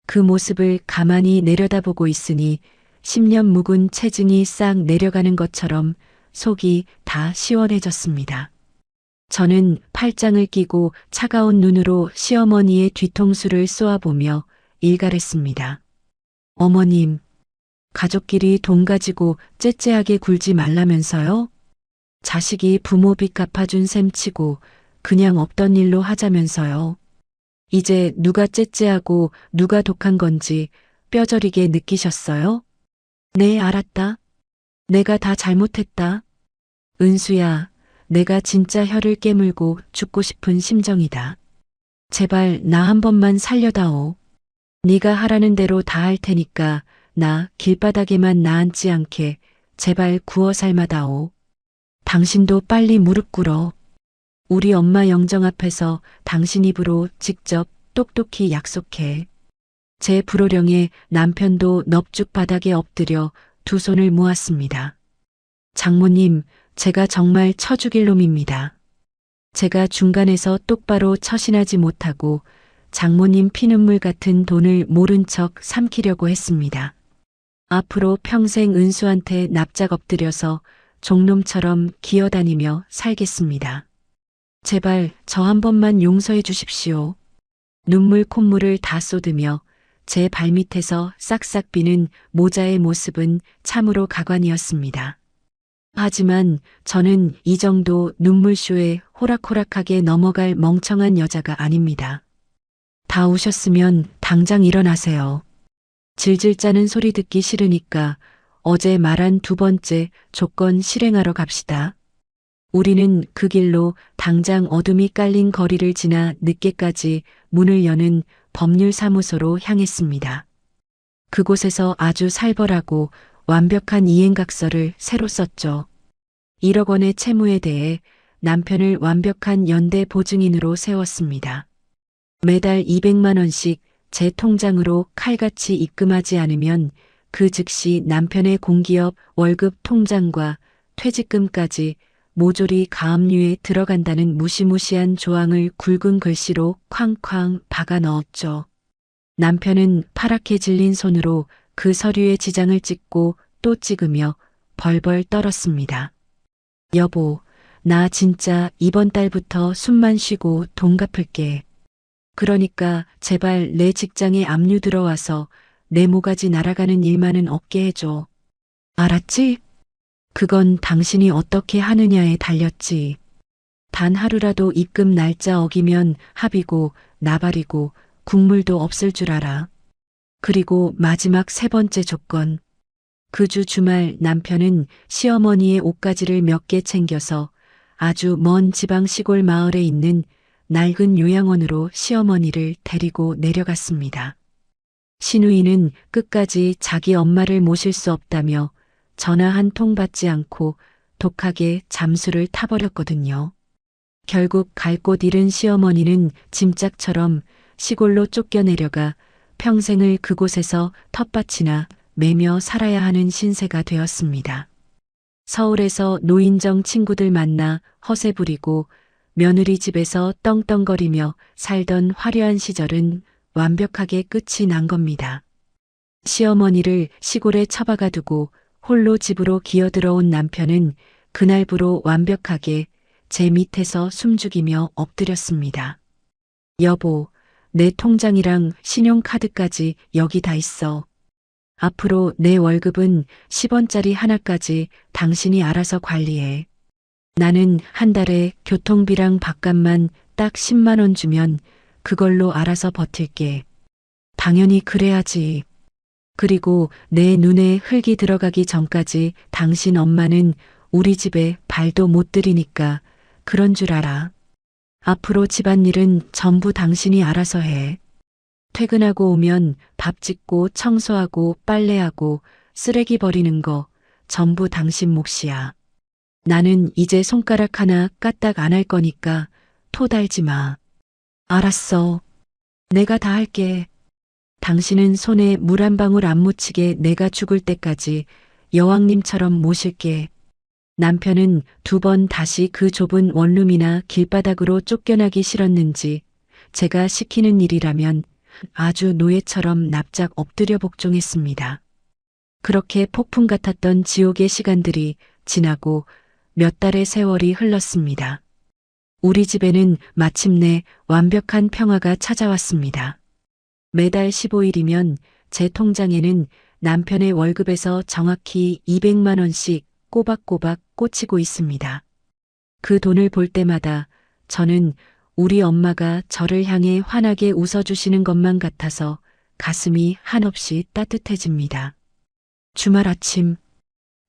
그 모습을 가만히 내려다보고 있으니 10년 묵은 체증이 싹 내려가는 것처럼 속이 다 시원해졌습니다. 저는 팔짱을 끼고 차가운 눈으로 시어머니의 뒤통수를 쏘아보며 일갈했습니다. 어머님, 가족끼리 돈 가지고 째째하게 굴지 말라면서요? 자식이 부모 빚 갚아준 셈치고 그냥 없던 일로 하자면서요. 이제 누가 째째하고 누가 독한 건지 뼈저리게 느끼셨어요? 네, 알았다. 내가 다 잘못했다. 은수야, 내가 진짜 혀를 깨물고 죽고 싶은 심정이다. 제발 나 한 번만 살려다오. 네가 하라는 대로 다 할 테니까 나 길바닥에만 나앉지 않게 제발 구워 삶아다오. 당신도 빨리 무릎 꿇어. 우리 엄마 영정 앞에서 당신 입으로 직접 똑똑히 약속해. 제 불호령에 남편도 넙죽 바닥에 엎드려 두 손을 모았습니다. 장모님, 제가 정말 쳐 죽일 놈입니다. 제가 중간에서 똑바로 처신하지 못하고 장모님 피눈물 같은 돈을 모른 척 삼키려고 했습니다. 앞으로 평생 은수한테 납작 엎드려서 종놈처럼 기어다니며 살겠습니다. 제발 저 한 번만 용서해 주십시오. 눈물 콧물을 다 쏟으며 제 발밑에서 싹싹 비는 모자의 모습은 참으로 가관이었습니다. 하지만 저는 이 정도 눈물쇼에 호락호락하게 넘어갈 멍청한 여자가 아닙니다. 다 우셨으면 당장 일어나세요. 질질 짜는 소리 듣기 싫으니까 어제 말한 두 번째 조건 실행하러 갑시다. 우리는 그 길로 당장 어둠이 깔린 거리를 지나 늦게까지 문을 여는 법률사무소로 향했습니다. 그곳에서 아주 살벌하고 완벽한 이행각서를 새로 썼죠. 1억 원의 채무에 대해 남편을 완벽한 연대 보증인으로 세웠습니다. 매달 200만 원씩 제 통장으로 칼같이 입금하지 않으면 그 즉시 남편의 공기업 월급 통장과 퇴직금까지 모조리 가압류에 들어간다는 무시무시한 조항을 굵은 글씨로 쾅쾅 박아 넣었죠. 남편은 파랗게 질린 손으로 그 서류에 지장을 찍고 또 찍으며 벌벌 떨었습니다. 여보, 나 진짜 이번 달부터 숨만 쉬고 돈 갚을게. 그러니까 제발 내 직장에 압류 들어와서 내 모가지 날아가는 일만은 없게 해줘. 알았지? 그건 당신이 어떻게 하느냐에 달렸지. 단 하루라도 입금 날짜 어기면 합의고 나발이고 국물도 없을 줄 알아. 그리고 마지막 세 번째 조건. 그 주 주말 남편은 시어머니의 옷가지를 몇 개 챙겨서 아주 먼 지방 시골 마을에 있는 낡은 요양원으로 시어머니를 데리고 내려갔습니다. 신우이는 끝까지 자기 엄마를 모실 수 없다며 전화 한 통 받지 않고 독하게 잠수를 타버렸거든요. 결국 갈 곳 잃은 시어머니는 짐짝처럼 시골로 쫓겨내려가 평생을 그곳에서 텃밭이나 매며 살아야 하는 신세가 되었습니다. 서울에서 노인정 친구들 만나 허세 부리고 며느리 집에서 떵떵거리며 살던 화려한 시절은 완벽하게 끝이 난 겁니다. 시어머니를 시골에 처박아 두고 홀로 집으로 기어들어온 남편은 그날부로 완벽하게 제 밑에서 숨죽이며 엎드렸습니다. 여보, 내 통장이랑 신용카드까지 여기 다 있어. 앞으로 내 월급은 10원짜리 하나까지 당신이 알아서 관리해. 나는 한 달에 교통비랑 밥값만 딱 10만 원 주면 그걸로 알아서 버틸게. 당연히 그래야지. 그리고 내 눈에 흙이 들어가기 전까지 당신 엄마는 우리 집에 발도 못 들이니까 그런 줄 알아. 앞으로 집안일은 전부 당신이 알아서 해. 퇴근하고 오면 밥 짓고 청소하고 빨래하고 쓰레기 버리는 거 전부 당신 몫이야. 나는 이제 손가락 하나 까딱 안 할 거니까 토 달지 마. 알았어. 내가 다 할게. 당신은 손에 물 한 방울 안 묻히게 내가 죽을 때까지 여왕님처럼 모실게. 남편은 2번 다시 그 좁은 원룸이나 길바닥으로 쫓겨나기 싫었는지 제가 시키는 일이라면 아주 노예처럼 납작 엎드려 복종했습니다. 그렇게 폭풍 같았던 지옥의 시간들이 지나고 몇 달의 세월이 흘렀습니다. 우리 집에는 마침내 완벽한 평화가 찾아왔습니다. 매달 15일이면 제 통장에는 남편의 월급에서 정확히 200만 원씩 꼬박꼬박 꽂히고 있습니다. 그 돈을 볼 때마다 저는 우리 엄마가 저를 향해 환하게 웃어주시는 것만 같아서 가슴이 한없이 따뜻해집니다. 주말 아침,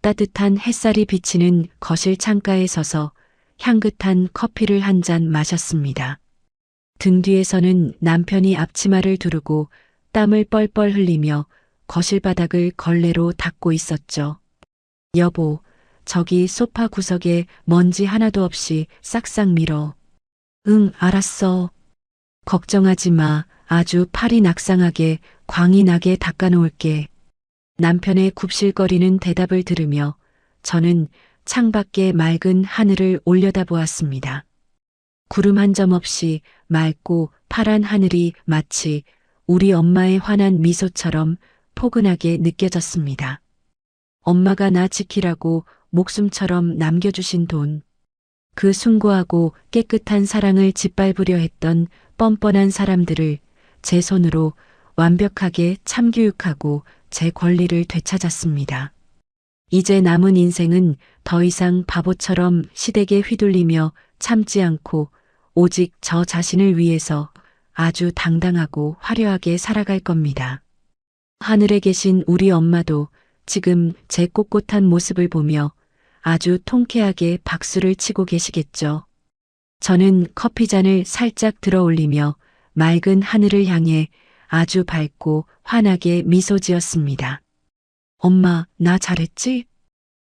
따뜻한 햇살이 비치는 거실 창가에 서서 향긋한 커피를 한 잔 마셨습니다. 등 뒤에서는 남편이 앞치마를 두르고 땀을 뻘뻘 흘리며 거실 바닥을 걸레로 닦고 있었죠. 여보, 저기 소파 구석에 먼지 하나도 없이 싹싹 밀어. 응, 알았어. 걱정하지 마. 아주 팔이 낙상하게 광이 나게 닦아놓을게. 남편의 굽실거리는 대답을 들으며 저는 창밖에 맑은 하늘을 올려다보았습니다. 구름 한 점 없이 맑고 파란 하늘이 마치 우리 엄마의 환한 미소처럼 포근하게 느껴졌습니다. 엄마가 나 지키라고 목숨처럼 남겨주신 돈. 그 숭고하고 깨끗한 사랑을 짓밟으려 했던 뻔뻔한 사람들을 제 손으로 완벽하게 참교육하고 제 권리를 되찾았습니다. 이제 남은 인생은 더 이상 바보처럼 시댁에 휘둘리며 참지 않고 오직 저 자신을 위해서 아주 당당하고 화려하게 살아갈 겁니다. 하늘에 계신 우리 엄마도 지금 제 꼿꼿한 모습을 보며 아주 통쾌하게 박수를 치고 계시겠죠. 저는 커피잔을 살짝 들어 올리며 맑은 하늘을 향해 아주 밝고 환하게 미소 지었습니다. 엄마, 나 잘했지?